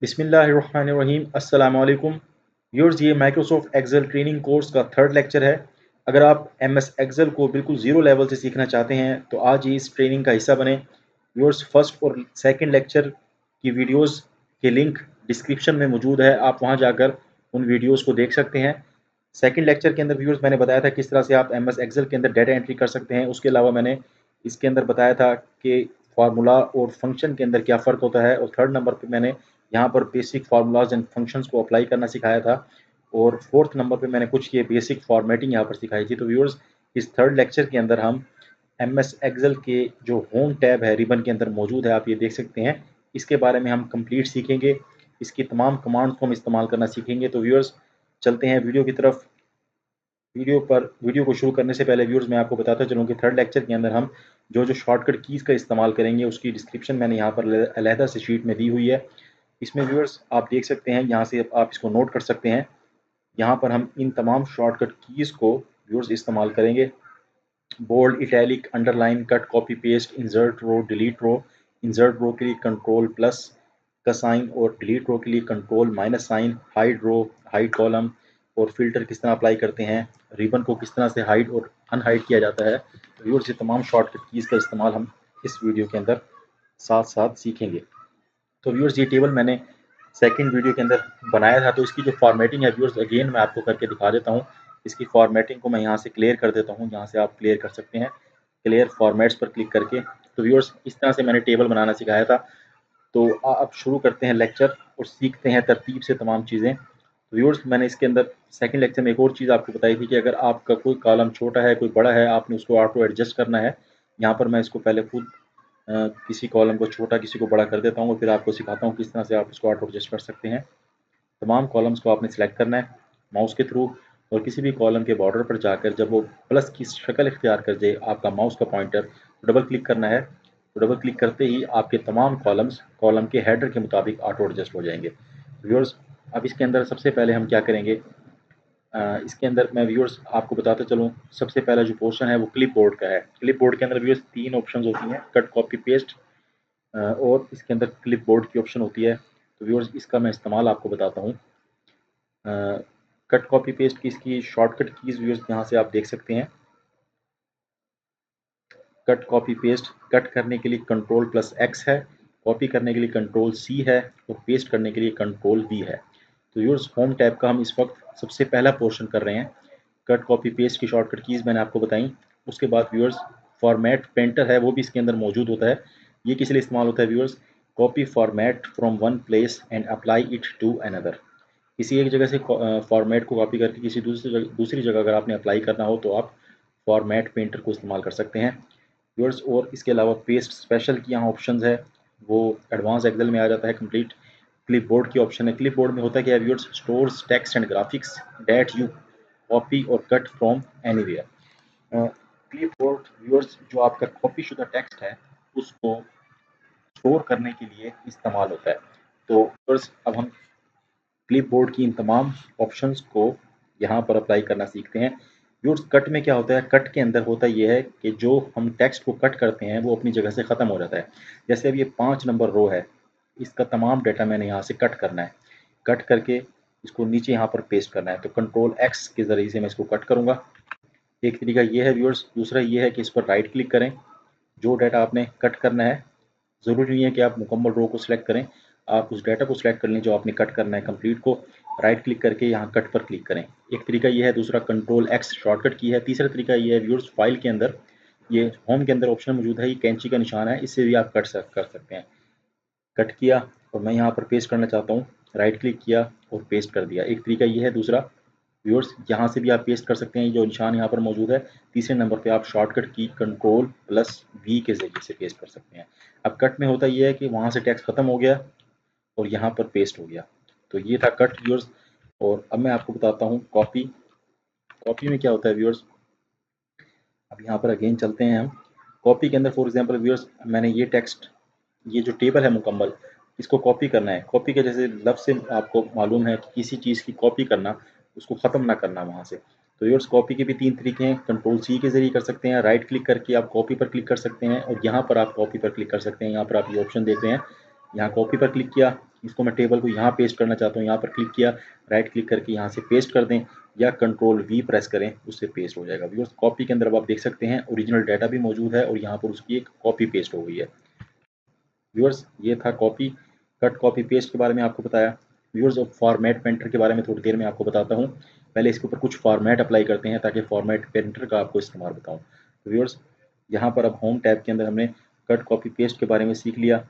बिस्मिल्लाहिर्रहमानिर्रहीम अस्सलाम वालेकुम व्यूअर्स। ये माइक्रोसॉफ्ट एक्सेल ट्रेनिंग कोर्स का थर्ड लेक्चर है। अगर आप एमएस एक्सेल को बिल्कुल ज़ीरो लेवल से सीखना चाहते हैं तो आज ही इस ट्रेनिंग का हिस्सा बने। व्यूअर्स, फर्स्ट और सेकंड लेक्चर की वीडियोस के लिंक डिस्क्रिप्शन में मौजूद है, आप वहां जाकर उन वीडियोस को देख सकते हैं। सेकंड लेक्चर के अंदर व्यूअर्स मैंने बताया था किस तरह से आप एमएस एक्सेल के अंदर डाटा एंट्री कर सकते हैं। उसके अलावा मैंने इसके अंदर बताया था कि फार्मूला और फंक्शन के अंदर क्या फ़र्क होता है, और थर्ड नंबर पे मैंने यहाँ पर बेसिक फार्मूलाज एंड फंक्शंस को अप्लाई करना सिखाया था, और फोर्थ नंबर पे मैंने कुछ ये बेसिक फॉर्मेटिंग यहाँ पर सिखाई थी। तो व्यूअर्स, इस थर्ड लेक्चर के अंदर हम एमएस एक्सेल के जो होम टैब है रिबन के अंदर मौजूद है, आप ये देख सकते हैं, इसके बारे में हम कंप्लीट सीखेंगे। इसकी तमाम कमांड्स को हम इस्तेमाल करना सीखेंगे। तो व्यूअर्स, चलते हैं वीडियो की तरफ। वीडियो को शुरू करने से पहले व्यूअर्स मैं आपको बताता चलूँ कि थर्ड लेक्चर के अंदर हम जो जो शॉर्टकट कीज़ का इस्तेमाल करेंगे उसकी डिस्क्रिप्शन मैंने यहाँ पर अलहदा से शीट में दी हुई है। इसमें व्यूअर्स आप देख सकते हैं, यहाँ से आप इसको नोट कर सकते हैं। यहाँ पर हम इन तमाम शॉर्टकट कीज़ को व्यूअर्स इस्तेमाल करेंगे। Bold, italic, underline, cut, copy paste, insert row, delete row. Insert row के लिए कंट्रोल प्लस का साइन, और डिलीट रो के लिए control minus sign. Hide row, hide column, और फिल्टर किस तरह अप्लाई करते हैं। रिबन को किस तरह से हाइड और अनहाइड किया जाता है। तो व्यूअर्स, ये तमाम शॉर्टकट कीज़ का इस्तेमाल हम इस वीडियो के अंदर साथ साथ सीखेंगे। तो व्यूअर्स, ये टेबल मैंने सेकंड वीडियो के अंदर बनाया था, तो इसकी जो फॉर्मेटिंग है व्यूअर्स अगेन मैं आपको करके दिखा देता हूँ। इसकी फॉर्मेटिंग को मैं यहाँ से क्लियर कर देता हूँ, यहाँ से आप क्लियर कर सकते हैं क्लियर फॉर्मेट्स पर क्लिक करके। तो व्यूअर्स, इस तरह से मैंने टेबल बनाना सिखाया था। तो अब शुरू करते हैं लेक्चर और सीखते हैं तरतीब से तमाम चीज़ें। तो व्यूअर्स, मैंने इसके अंदर सेकंड लेक्चर में एक और चीज़ आपको बताई थी कि अगर आपका कोई कॉलम छोटा है कोई बड़ा है, आपने उसको ऑटो एडजस्ट करना है। यहाँ पर मैं इसको पहले खुद किसी कॉलम को छोटा किसी को बड़ा कर देता हूँ, और फिर आपको सिखाता हूँ किस तरह से आप इसको ऑटो एडजस्ट कर सकते हैं। तमाम कॉलम्स को आपने सेलेक्ट करना है माउस के थ्रू, और किसी भी कॉलम के बॉर्डर पर जाकर जब वो प्लस की शक्ल इख्तियार कर जाए आपका माउस का पॉइंटर, तो डबल क्लिक करना है। तो डबल क्लिक करते ही आपके तमाम कॉलम्स कॉलम के हेडर के मुताबिक ऑटो एडजस्ट हो जाएंगे। व्यूअर्स, अब इसके अंदर सबसे पहले हम क्या करेंगे, इसके अंदर मैं व्यूअर्स आपको बताता चलूँ। सबसे पहला जो पोर्शन है वो क्लिप बोर्ड का है। क्लिप बोर्ड के अंदर व्यूअर्स तीन ऑप्शन होती हैं, कट, कॉपी, पेस्ट, और इसके अंदर क्लिप बोर्ड की ऑप्शन होती है। तो व्यूअर्स, इसका मैं इस्तेमाल आपको बताता हूँ। कट, कॉपी, पेस्ट की इसकी शॉर्टकट कीज़ व्यूअर्स यहाँ से आप देख सकते हैं। कट, कॉपी, पेस्ट, कट करने के लिए कंट्रोल प्लस एक्स है, कॉपी करने के लिए कंट्रोल सी है, और पेस्ट करने के लिए कंट्रोल वी है। तो व्यूअर्स, होम टैब का हम इस वक्त सबसे पहला पोर्शन कर रहे हैं। कट, कॉपी, पेस्ट की शॉर्टकट कीज़ मैंने आपको बताई। उसके बाद व्यूअर्स, फॉर्मेट पेंटर है वो भी इसके अंदर मौजूद होता है। ये किस लिए इस्तेमाल होता है viewers, copy format from one place and apply it to another. किसी एक जगह से फॉर्मेट को कॉपी करके किसी दूसरी जगह अगर आपने अप्लाई करना हो तो आप फॉर्मेट पेंटर को इस्तेमाल कर सकते हैं व्यूअर्स। और इसके अलावा पेस्ट स्पेशल की यहाँ ऑप्शंस है, वो एडवांस एक्सेल में आ जाता है कंप्लीट। क्लिप बोर्ड की ऑप्शन है। क्लिप बोर्ड में होता है क्या viewers, stores text and graphics that you copy और cut from anywhere. Clip viewers जो आपका कॉपी शुदा टेक्स्ट है उसको स्टोर करने के लिए इस्तेमाल होता है। तो व्यूअर्स, अब हम क्लिप बोर्ड की इन तमाम ऑप्शंस को यहाँ पर अप्लाई करना सीखते हैं। व्यूअर्स, कट में क्या होता है, कट के अंदर होता ये है कि जो हम टेक्स्ट को कट करते हैं वो अपनी जगह से ख़त्म हो जाता है। जैसे अब ये 5 नंबर रो है, इसका तमाम डाटा मैंने यहाँ से कट करना है। कट करके इसको नीचे यहाँ पर पेस्ट करना है, तो कंट्रोल एक्स के ज़रिए से मैं इसको कट करूँगा। एक तरीका ये है व्यूअर्स। दूसरा ये है कि इस पर राइट क्लिक करें, जो डाटा आपने कट करना है, ज़रूरी नहीं है कि आप मुकम्मल रो को सिलेक्ट करें, आप उस डाटा को सिलेक्ट कर लें जो आपने कट करना है कंप्लीट को। राइट क्लिक करके यहाँ कट पर क्लिक करें, एक तरीका ये है। दूसरा कंट्रोल एक्स शॉर्टकट की है। तीसरा तरीका ये है व्यूअर्स, फाइल के अंदर ये होम के अंदर ऑप्शन मौजूद है, ये कैंची का निशान है, इससे भी आप कर सकते हैं। कट किया और मैं यहाँ पर पेस्ट करना चाहता हूँ, राइट क्लिक किया और पेस्ट कर दिया, एक तरीका ये है। दूसरा व्यूअर्स, यहाँ से भी आप पेस्ट कर सकते हैं, जो निशान यहाँ पर मौजूद है। तीसरे नंबर पे आप शॉर्टकट की कंट्रोल प्लस वी के ज़रिए से पेस्ट कर सकते हैं। अब कट में होता ये है कि वहाँ से टेक्स्ट ख़त्म हो गया और यहाँ पर पेस्ट हो गया। तो ये था कट व्यूअर्स। और अब मैं आपको बताता हूँ कॉपी। कॉपी में क्या होता है व्यूअर्स, अब यहाँ पर अगेन चलते हैं हम। कॉपी के अंदर फॉर एग्जांपल व्यूअर्स, मैंने ये टेक्स्ट, ये जो टेबल है मुकम्मल, इसको कॉपी करना है। कॉपी के जैसे लफ्ज़ से आपको मालूम है कि किसी चीज़ की कॉपी करना, उसको ख़त्म ना करना वहाँ से। तो व्यूअर्स, कॉपी के भी 3 तरीके हैं। कंट्रोल सी के ज़रिए कर सकते हैं, राइट क्लिक करके आप कॉपी पर क्लिक कर सकते हैं, और यहाँ पर आप कॉपी पर क्लिक कर सकते हैं। यहाँ पर आप ये ऑप्शन देख रहे हैं, यहाँ कॉपी पर क्लिक किया, इसको मैं टेबल को यहाँ पेस्ट करना चाहता हूँ, यहाँ पर क्लिक किया, राइट क्लिक करके यहाँ से पेस्ट कर दें या कंट्रोल वी प्रेस करें, उससे पेस्ट हो जाएगा। व्यूअर्स कॉपी के अंदर अब आप देख सकते हैं ओरिजिनल डाटा भी मौजूद है और यहाँ पर उसकी एक कॉपी पेस्ट हो गई है। व्यूअर्स ये था कॉपी कट कॉपी पेस्ट के बारे में आपको बताया। व्यूअर्स अब फॉर्मेट पेंटर के बारे में थोड़ी देर में आपको बताता हूँ। पहले इसके ऊपर कुछ फॉर्मेट अप्लाई करते हैं ताकि फॉर्मेट पेंटर का आपको इस्तेमाल बताऊँ। तो व्यूअर्स यहाँ पर अब होम टैब के अंदर हमने कट कॉपी पेस्ट के बारे में सीख लिया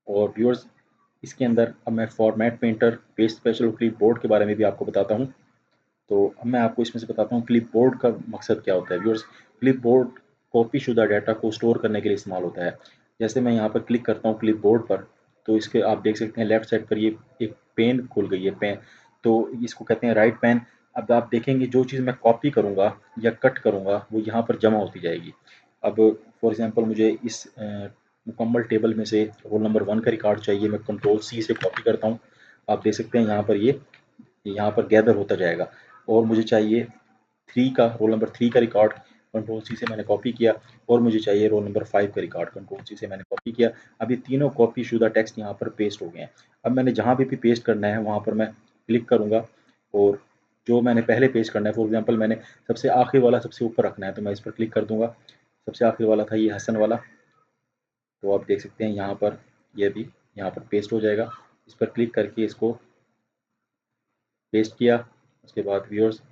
और व्यूअर्स इसके अंदर अब मैं फॉर्मेट पेंटर, पेस्ट स्पेशल और क्लिपबोर्ड के बारे में भी आपको बताता हूँ। तो अब मैं आपको इसमें से बताता हूँ क्लिपबोर्ड का मकसद क्या होता है। व्यूअर्स क्लिपबोर्ड कॉपी शुदा डाटा को स्टोर करने के लिए इस्तेमाल होता है। जैसे मैं यहाँ पर क्लिक करता हूँ क्लिपबोर्ड पर, तो इसके आप देख सकते हैं लेफ्ट साइड पर ये एक पेन खुल गई है, पेन, तो इसको कहते हैं राइट पेन। अब आप देखेंगे जो चीज़ मैं कॉपी करूँगा या कट करूँगा वो यहाँ पर जमा होती जाएगी। अब फॉर एग्जांपल मुझे इस मुकम्मल टेबल में से रोल नंबर 1 का रिकॉर्ड चाहिए, मैं कंट्रोल सी से कॉपी करता हूँ। आप देख सकते हैं यहाँ पर ये यहाँ पर गैदर होता जाएगा और मुझे चाहिए 3 का, रोल नंबर 3 का रिकॉर्ड, कंट्रोल सी से मैंने कॉपी किया और मुझे चाहिए रोल नंबर 5 का रिकॉर्ड, कंट्रोल सी से मैंने कॉपी किया। अब ये तीनों कॉपी शुदा टेक्स्ट यहाँ पर पेस्ट हो गए हैं। अब मैंने जहाँ भी पेस्ट करना है वहाँ पर मैं क्लिक करूँगा और जो मैंने पहले पेस्ट करना है, फॉर एग्जांपल मैंने सबसे आखिरी वाला सबसे ऊपर रखना है, तो मैं इस पर क्लिक कर दूँगा। सबसे आखिरी वाला था ये हसन वाला, तो आप देख सकते हैं यहाँ पर ये भी यहाँ पर पेस्ट हो जाएगा। इस पर क्लिक करके इसको पेस्ट किया। उसके बाद व्यूअर्स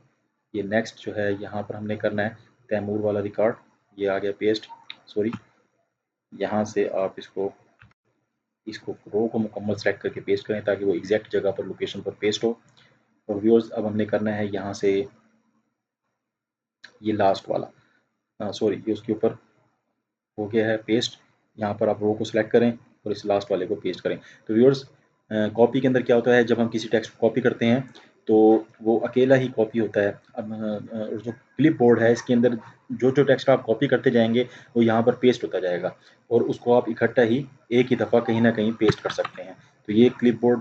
ये नेक्स्ट जो है यहाँ पर हमने करना है तैमूर वाला रिकॉर्ड, ये आ गया पेस्ट। सॉरी, यहाँ से आप इसको इसको रो को मुकम्मल सेलेक्ट करके पेस्ट करें ताकि वो एग्जैक्ट जगह पर लोकेशन पर पेस्ट हो। और व्यूअर्स अब हमने करना है यहाँ से ये लास्ट वाला, सॉरी ये उसके ऊपर हो गया है पेस्ट। यहाँ पर आप रो को सिलेक्ट करें और इस लास्ट वाले को पेस्ट करें। तो व्यूअर्स कॉपी के अंदर क्या होता है, जब हम किसी टेक्स्ट को कॉपी करते हैं तो वो अकेला ही कॉपी होता है। अब जो क्लिप बोर्ड है इसके अंदर जो जो टेक्स्ट आप कॉपी करते जाएंगे वो यहाँ पर पेस्ट होता जाएगा और उसको आप इकट्ठा ही एक ही दफ़ा कहीं ना कहीं पेस्ट कर सकते हैं। तो ये क्लिप बोर्ड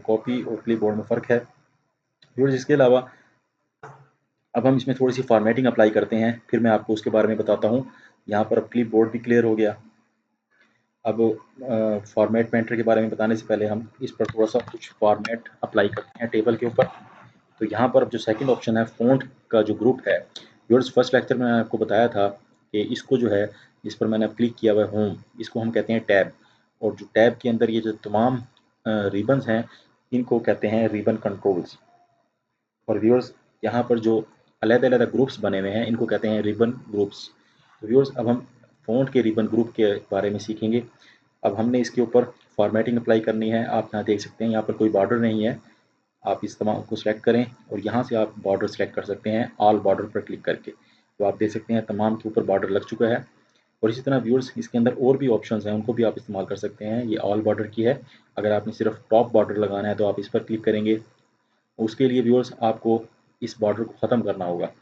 कॉपी और क्लिप बोर्ड में फ़र्क है। व्यूअर्स इसके अलावा अब हम इसमें थोड़ी सी फॉर्मेटिंग अप्लाई करते हैं, फिर मैं आपको उसके बारे में बताता हूँ। यहाँ पर अब क्लिप बोर्ड भी क्लियर हो गया। अब फॉर्मेट पेंटर के बारे में बताने से पहले हम इस पर थोड़ा सा कुछ फॉर्मेट अप्लाई करते हैं टेबल के ऊपर। तो यहाँ पर अब जो सेकंड ऑप्शन है फ़ॉन्ट का जो ग्रुप है, व्यूअर्स फर्स्ट लेक्चर में मैंने आपको बताया था कि इसको जो है, इस पर मैंने क्लिक किया हुआ है होम, इसको हम कहते हैं टैब। और जो टैब के अंदर ये जो तमाम रिबन्स हैं इनको कहते हैं रिबन कंट्रोल्स। और व्यूअर्स यहाँ पर जो अलग-अलग ग्रुप्स बने हुए हैं इनको कहते हैं रिबन ग्रुप्स। तो व्यूअर्स अब हम फ़ॉन्ट के रिबन ग्रुप के बारे में सीखेंगे। अब हमने इसके ऊपर फॉर्मेटिंग अप्लाई करनी है। आप यहाँ देख सकते हैं यहाँ पर कोई बॉर्डर नहीं है। आप इस तमाम को सिलेक्ट करें और यहाँ से आप बॉर्डर सेलेक्ट कर सकते हैं ऑल बॉर्डर पर क्लिक करके। तो आप देख सकते हैं तमाम के ऊपर बॉर्डर लग चुका है। और इसी तरह व्यूअर्स इसके अंदर और भी ऑप्शंस हैं, उनको भी आप इस्तेमाल कर सकते हैं। ये ऑल बॉर्डर की है। अगर आपने सिर्फ टॉप बॉर्डर लगाना है तो आप इस पर क्लिक करेंगे। उसके लिए व्यूअर्स आपको इस बॉर्डर को ख़त्म करना होगा।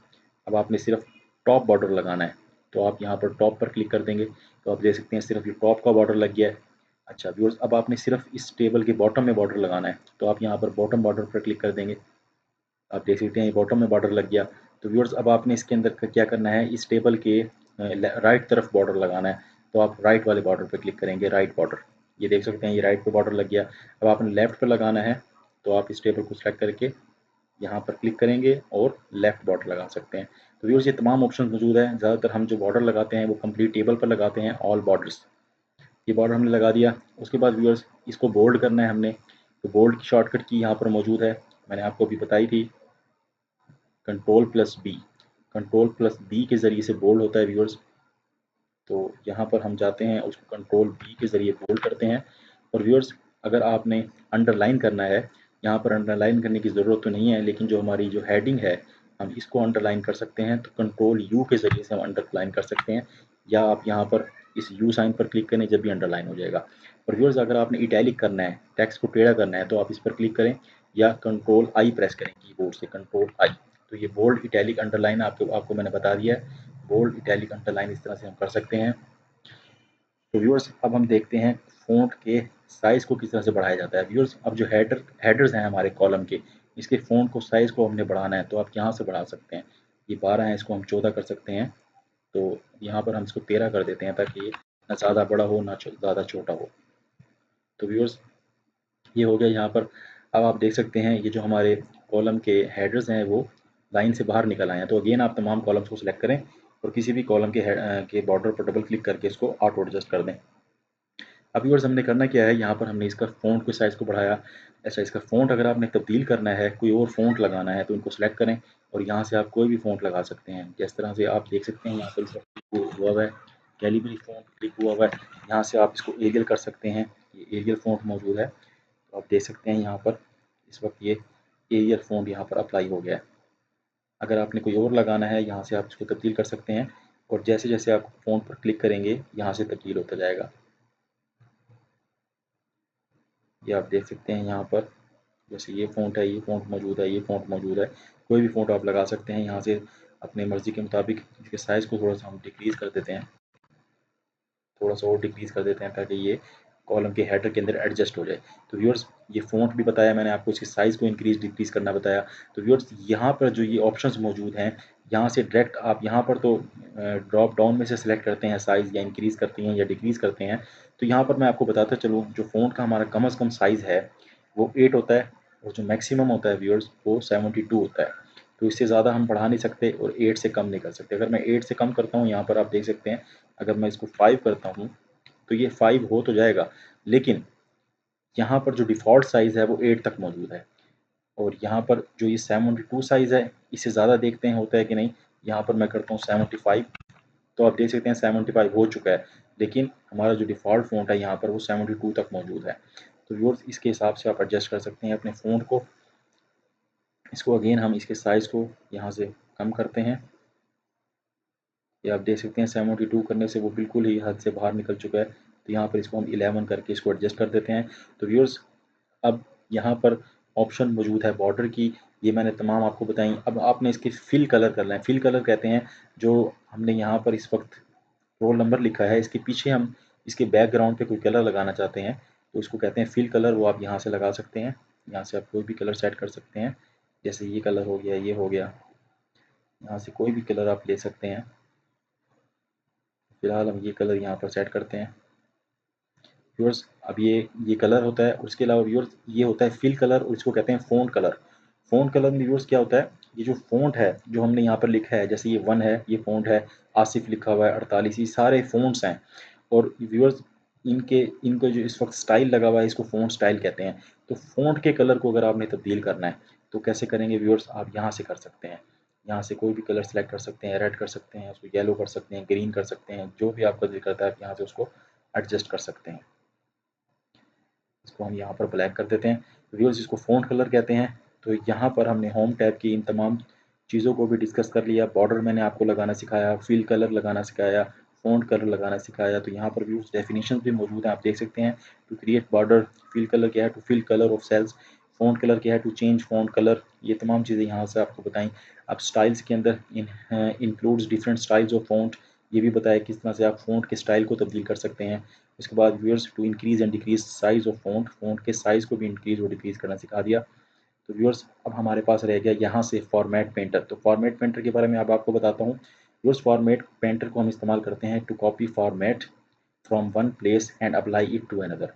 अब आपने सिर्फ टॉप बॉर्डर लगाना है तो आप यहाँ पर टॉप पर क्लिक कर देंगे, तो आप देख सकते हैं सिर्फ ये टॉप का बॉर्डर लग गया है। अच्छा व्यूअर्स अब आपने सिर्फ इस टेबल के बॉटम में बॉर्डर लगाना है तो आप यहाँ पर बॉटम बॉर्डर पर क्लिक कर देंगे। आप देख सकते हैं ये बॉटम में बॉर्डर लग गया। तो व्यूअर्स अब आपने इसके अंदर क्या करना है, इस टेबल के राइट तरफ बॉर्डर लगाना है। तो आप राइट वाले बॉर्डर पर क्लिक करेंगे, राइट बॉर्डर, ये देख सकते हैं ये राइट पे बॉर्डर लग गया। अब आपने लेफ्ट पर लगाना है तो आप इस टेबल को सिलेक्ट करके यहाँ पर क्लिक करेंगे और लेफ्ट बॉर्डर लगा सकते हैं। तो व्यूअर्स ये तमाम ऑप्शन मौजूद है। ज़्यादातर हम जो बॉर्डर लगाते हैं वो कंप्लीट टेबल पर लगाते हैं, ऑल बॉर्डर्स। ये बॉर्डर हमने लगा दिया। उसके बाद व्यूअर्स इसको बोल्ड करना है हमने, तो बोल्ड की शॉर्टकट की यहाँ पर मौजूद है, मैंने आपको अभी बताई थी, control plus B. Control plus B के ज़रिए से बोल्ड होता है व्यूअर्स। तो यहाँ पर हम जाते हैं उसको कंट्रोल बी के ज़रिए बोल्ड करते हैं। और व्यूअर्स अगर आपने अंडरलाइन करना है, यहाँ पर अंडरलाइन करने की ज़रूरत तो नहीं है, लेकिन जो हमारी जो हेडिंग है हम इसको अंडरलाइन कर सकते हैं। तो कंट्रोल यू के ज़रिए से हम अंडरलाइन कर सकते हैं, या आप यहाँ पर इस यू साइन पर क्लिक करें जब भी अंडरलाइन हो जाएगा। और व्यूअर्स अगर आपने इटैलिक करना है, टेक्स्ट को टेढ़ा करना है, तो आप इस पर क्लिक करें या कंट्रोल आई प्रेस करें कीबोर्ड से, कंट्रोल आई। तो ये बोल्ड इटैलिक अंडरलाइन आपको मैंने बता दिया है। बोल्ड इटैलिक अंडरलाइन इस तरह से हम कर सकते हैं। तो व्यूअर्स अब हम देखते हैं फ़ॉन्ट के साइज़ को किस तरह से बढ़ाया जाता है। व्यूअर्स अब जो हेडर्स हैं हमारे कॉलम के, इसके फ़ॉन्ट को साइज़ को हमने बढ़ाना है तो आप यहाँ से बढ़ा सकते हैं। ये 12 है, इसको हम 14 कर सकते हैं। तो यहाँ पर हम इसको 13 कर देते हैं ताकि ये ना ज़्यादा बड़ा हो ना ज़्यादा छोटा हो। तो व्यूअर्स ये हो गया यहाँ पर। अब आप देख सकते हैं ये जो हमारे कॉलम के हेडर्स हैं वो लाइन से बाहर निकल आए हैं। तो अगेन आप तमाम कॉलम्स को सिलेक्ट करें और किसी भी कॉलम के बॉर्डर पर डबल क्लिक करके इसको ऑटो एडजस्ट कर दें। अब व्यूअर्स हमने करना क्या है, यहाँ पर हमने इसका फ़ॉन्ट के साइज़ को बढ़ाया। अच्छा, इसका फ़ॉन्ट अगर आपने तब्दील करना है, कोई और फ़ॉन्ट लगाना है तो इनको सेलेक्ट करें और यहाँ से आप कोई भी फ़ॉन्ट लगा सकते हैं। जिस तरह से आप देख सकते हैं यहाँ पर इसका क्लिक हुआ हुआ है, कैलिबरी फ़ॉन्ट क्लिक हुआ हुआ है। यहाँ से आप इसको एरियल कर सकते हैं, ये एरियल फ़ॉन्ट मौजूद है। तो आप देख सकते हैं यहाँ पर इस वक्त ये एरियल फ़ॉन्ट यहाँ पर अप्लाई हो गया है। अगर आपने कोई और लगाना है यहाँ से आप इसको तब्दील कर सकते हैं और जैसे जैसे आप फ़ॉन्ट पर क्लिक करेंगे यहाँ से तब्दील होता जाएगा। ये आप देख सकते हैं यहाँ पर जैसे ये फ़ॉन्ट है, ये फ़ॉन्ट मौजूद है, ये फ़ॉन्ट मौजूद है। कोई भी फ़ॉन्ट आप लगा सकते हैं यहाँ से अपने मर्ज़ी के मुताबिक। इसके साइज़ को थोड़ा-सा हम डिक्रीज़ कर देते हैं, थोड़ा-सा और डिक्रीज़ कर देते हैं ताकि ये कॉलम के हेडर के अंदर एडजस्ट हो जाए। तो व्यूअर्स ये फ़ॉन्ट भी बताया मैंने आपको, इसके साइज़ को इंक्रीज़ डिक्रीज़ करना बताया। तो व्यूअर्स यहाँ पर जो ये ऑप्शंस मौजूद हैं, यहाँ से डायरेक्ट आप यहाँ पर तो ड्रॉप डाउन में से सिलेक्ट करते हैं साइज़, या इंक्रीज़ करते हैं या डिक्रीज़ करते हैं। तो यहाँ पर मैं आपको बताता चलूँ जो फ़ॉन्ट का हमारा कम से कम साइज़ है वो 8 होता है और जो मैक्सिमम होता है व्यूअर्स वो 72 होता है। तो इससे ज़्यादा हम बढ़ा नहीं सकते और 8 से कम नहीं कर सकते। अगर मैं 8 से कम करता हूँ यहाँ पर आप देख सकते हैं, अगर मैं इसको 5 करता हूँ तो ये 5 हो तो जाएगा, लेकिन यहाँ पर जो डिफ़ॉल्ट साइज़ है वो 8 तक मौजूद है। और यहाँ पर जो ये 72 साइज़ है, इससे ज़्यादा देखते हैं होता है कि नहीं। यहाँ पर मैं करता हूँ 75, तो आप देख सकते हैं 75 हो चुका है, लेकिन हमारा जो डिफ़ॉल्ट फ़ॉन्ट है यहाँ पर वो 72 तक मौजूद है। तो व्यूअर्स इसके हिसाब से आप एडजस्ट कर सकते हैं अपने फ़ॉन्ट को। इसको अगेन हम इसके साइज़ को यहाँ से कम करते हैं। ये आप देख सकते हैं 72 करने से वो बिल्कुल ही हद से बाहर निकल चुका है। तो यहाँ पर इसको हम 11 करके इसको एडजस्ट कर देते हैं। तो व्यूअर्स अब यहाँ पर ऑप्शन मौजूद है बॉर्डर की, ये मैंने तमाम आपको बताई। अब आपने इसके फिल कलर करना है। फिल कलर कहते हैं जो हमने यहाँ पर इस वक्त रोल नंबर लिखा है, इसके पीछे हम इसके बैकग्राउंड पे कोई कलर लगाना चाहते हैं तो इसको कहते हैं फिल कलर। वो आप यहाँ से लगा सकते हैं। यहाँ से आप कोई भी कलर सेट कर सकते हैं, जैसे ये कलर हो गया, ये हो गया। यहाँ से कोई भी कलर आप ले सकते हैं। फिलहाल हम ये कलर यहाँ पर सेट करते हैं। व्यूअर्स अब ये कलर होता है और उसके अलावा व्यूअर्स ये होता है फिल कलर और इसको कहते हैं फ़ॉन्ट कलर। फ़ॉन्ट कलर में व्यूअर्स क्या होता है, ये जो फ़ॉन्ट है जो हमने यहाँ पर लिखा है, जैसे ये 1 है, ये फ़ॉन्ट है, आसिफ लिखा हुआ है, 48, ये सारे फ़ॉन्ट्स हैं। और व्यूअर्स इनके इनको जो इस वक्त स्टाइल लगा हुआ है इसको फ़ॉन्ट स्टाइल कहते हैं। तो फ़ॉन्ट के कलर को अगर आपने तब्दील करना है तो कैसे करेंगे व्यूअर्स, आप यहाँ से कर सकते हैं। यहाँ से कोई भी कलर सेलेक्ट कर सकते हैं, रेड कर सकते हैं, उसको येलो कर सकते हैं, ग्रीन कर सकते हैं, जो भी आपका दिल करता है आप यहाँ से उसको एडजस्ट कर सकते हैं। इसको हम यहाँ पर ब्लैक कर देते हैं। व्यूअर्स इसको फ़ॉन्ट कलर कहते हैं। तो यहाँ पर हमने होम टैब की इन तमाम चीज़ों को भी डिस्कस कर लिया। बॉर्डर मैंने आपको लगाना सिखाया, फिल कलर लगाना सिखाया, फ़ॉन्ट कलर लगाना सिखाया। तो यहाँ पर व्यूअर्स डेफिनेशन भी मौजूद हैं, आप देख सकते हैं। To create border, fill colour क्या है, to fill colour of cells, font colour क्या है, टू चेंज फ़ॉन्ट कलर। ये तमाम चीज़ें यहाँ से आपको बताई। अब स्टाइल्स के अंदर includes different styles of font, ये भी बताया किस तरह से आप फ़ॉन्ट के स्टाइल को तब्दील कर सकते हैं। इसके बाद viewers to increase and decrease size of font, font के साइज़ को भी इंक्रीज़ और डिक्रीज़ करना सिखा दिया। तो व्यूअर्स अब हमारे पास रह गया यहाँ से फॉर्मेट पेंटर। तो फॉर्मेट पेंटर के बारे में अब आपको बताता हूँ। व्यूअर्स फॉर्मेट पेंटर को हम इस्तेमाल करते हैं to copy format from one place and apply it to another.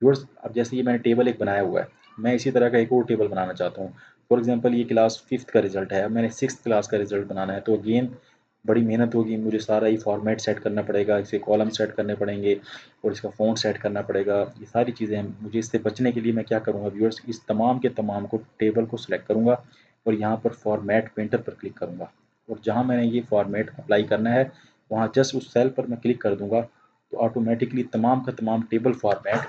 Viewers अब जैसे ये मैंने टेबल एक बनाया हुआ है, मैं इसी तरह का एक और टेबल बनाना चाहता हूँ। फॉर एग्जांपल ये क्लास 5th का रिजल्ट है, अब मैंने 6th क्लास का रिजल्ट बनाना है। तो अगेन बड़ी मेहनत होगी, मुझे सारा ही फॉर्मेट सेट करना पड़ेगा, इसे कॉलम सेट करने पड़ेंगे और इसका फ़ॉन्ट सेट करना पड़ेगा। ये सारी चीज़ें हैं। मुझे इससे बचने के लिए मैं क्या करूँगा व्यूअर्स, इस तमाम के तमाम को टेबल को सिलेक्ट करूँगा और यहाँ पर फॉर्मेट पेंटर पर क्लिक करूँगा और जहाँ मैंने ये फॉर्मेट अप्लाई करना है वहाँ जस्ट उस सेल पर मैं क्लिक कर दूँगा तो ऑटोमेटिकली तमाम का तमाम टेबल फॉर्मेट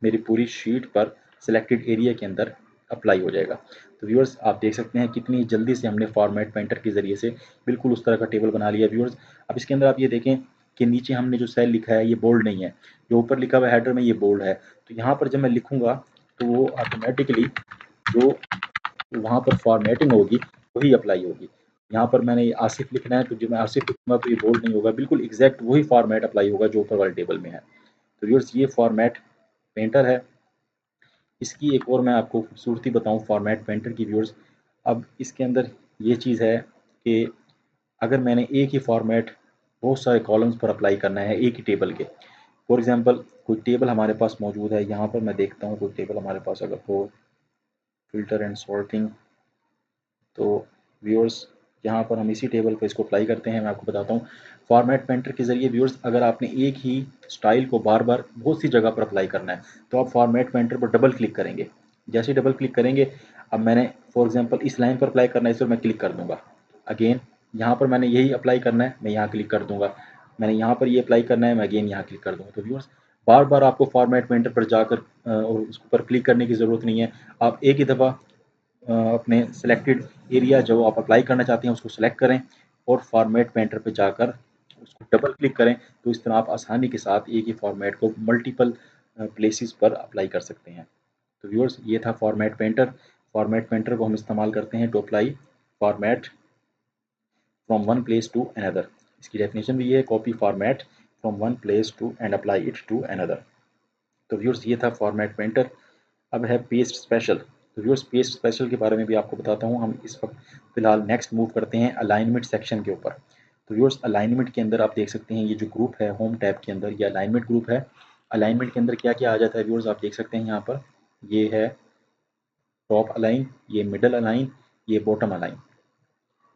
मेरी पूरी शीट पर सिलेक्टेड एरिया के अंदर अप्लाई हो जाएगा। तो व्यूअर्स आप देख सकते हैं कितनी जल्दी से हमने फॉर्मेट पेंटर के ज़रिए से बिल्कुल उस तरह का टेबल बना लिया व्यूअर्स। अब इसके अंदर आप ये देखें कि नीचे हमने जो सेल लिखा है ये बोल्ड नहीं है, जो ऊपर लिखा हुआ है हेडर में ये बोल्ड है। तो यहाँ पर जब मैं लिखूँगा तो वो ऑटोमेटिकली जो वहाँ पर फॉर्मेटिंग होगी वही अप्लाई होगी। यहाँ पर मैंने ये आसिफ लिखना है तो जब मैं आसिफ लिखूँगा तो ये बोल्ड नहीं होगा, बिल्कुल एग्जैक्ट वही फॉर्मेट अप्लाई होगा जो ऊपर वाले टेबल में है। तो व्यूअर्स ये फॉर्मेट पेंटर है। इसकी एक और मैं आपको खूबसूरती बताऊँ फॉर्मेट पेंटर की व्यूअर्स। अब इसके अंदर ये चीज़ है कि अगर मैंने एक ही फॉर्मेट बहुत सारे कॉलम्स पर अप्लाई करना है एक ही टेबल के, फॉर एग्जांपल कोई टेबल हमारे पास मौजूद है, यहाँ पर मैं देखता हूँ कोई टेबल हमारे पास अगर हो, फिल्टर एंड सॉर्टिंग। तो व्यूअर्स यहाँ पर हम इसी टेबल पर इसको अप्लाई करते हैं। मैं आपको बताता हूँ फॉर्मेट पेंटर के ज़रिए व्यूअर्स, अगर आपने एक ही स्टाइल को बार बार बहुत सी जगह पर अप्लाई करना है तो आप फॉर्मेट पेंटर पर डबल क्लिक करेंगे। जैसे ही डबल क्लिक करेंगे, अब मैंने फॉर एग्जांपल इस लाइन पर अप्लाई करना है, इस पर मैं क्लिक कर दूंगा। अगेन यहाँ पर मैंने यही अप्लाई करना है, मैं यहाँ क्लिक कर दूंगा। मैंने यहाँ पर ये अप्लाई करना है, मैं अगेन यहाँ क्लिक कर दूंगा। तो व्यूअर्स बार बार आपको फॉर्मेट पेंटर पर जाकर और उस पर क्लिक करने की ज़रूरत नहीं है। आप एक ही दफ़ा अपने सिलेक्टेड एरिया जो आप अप्लाई करना चाहते हैं उसको सिलेक्ट करें और फॉर्मेट पेंटर पे जाकर उसको डबल क्लिक करें। तो इस तरह आप आसानी के साथ एक ही फॉर्मेट को मल्टीपल प्लेसेस पर अप्लाई कर सकते हैं। तो व्यूअर्स ये था फॉर्मेट पेंटर। फॉर्मेट पेंटर को हम इस्तेमाल करते हैं to apply format from one place to another. इसकी डेफिनेशन भी ये है, copy format from one place to and apply it to another. तो व्यूअर्स ये था फॉर्मेट पेंटर। अब है पेस्ट स्पेशल। तो व्यूअर्स पेस्ट स्पेशल के बारे में भी आपको बताता हूँ। हम इस वक्त फिलहाल नेक्स्ट मूव करते हैं अलाइनमेंट सेक्शन के ऊपर। तो व्यूअर्स अलाइनमेंट के अंदर आप देख सकते हैं ये जो ग्रुप है होम टैब के अंदर, ये अलाइनमेंट ग्रुप है। अलाइनमेंट के अंदर क्या क्या आ जाता है व्यूअर्स, आप देख सकते हैं यहाँ पर ये है टॉप अलाइन, ये मिडल अलाइन, ये बॉटम अलाइन।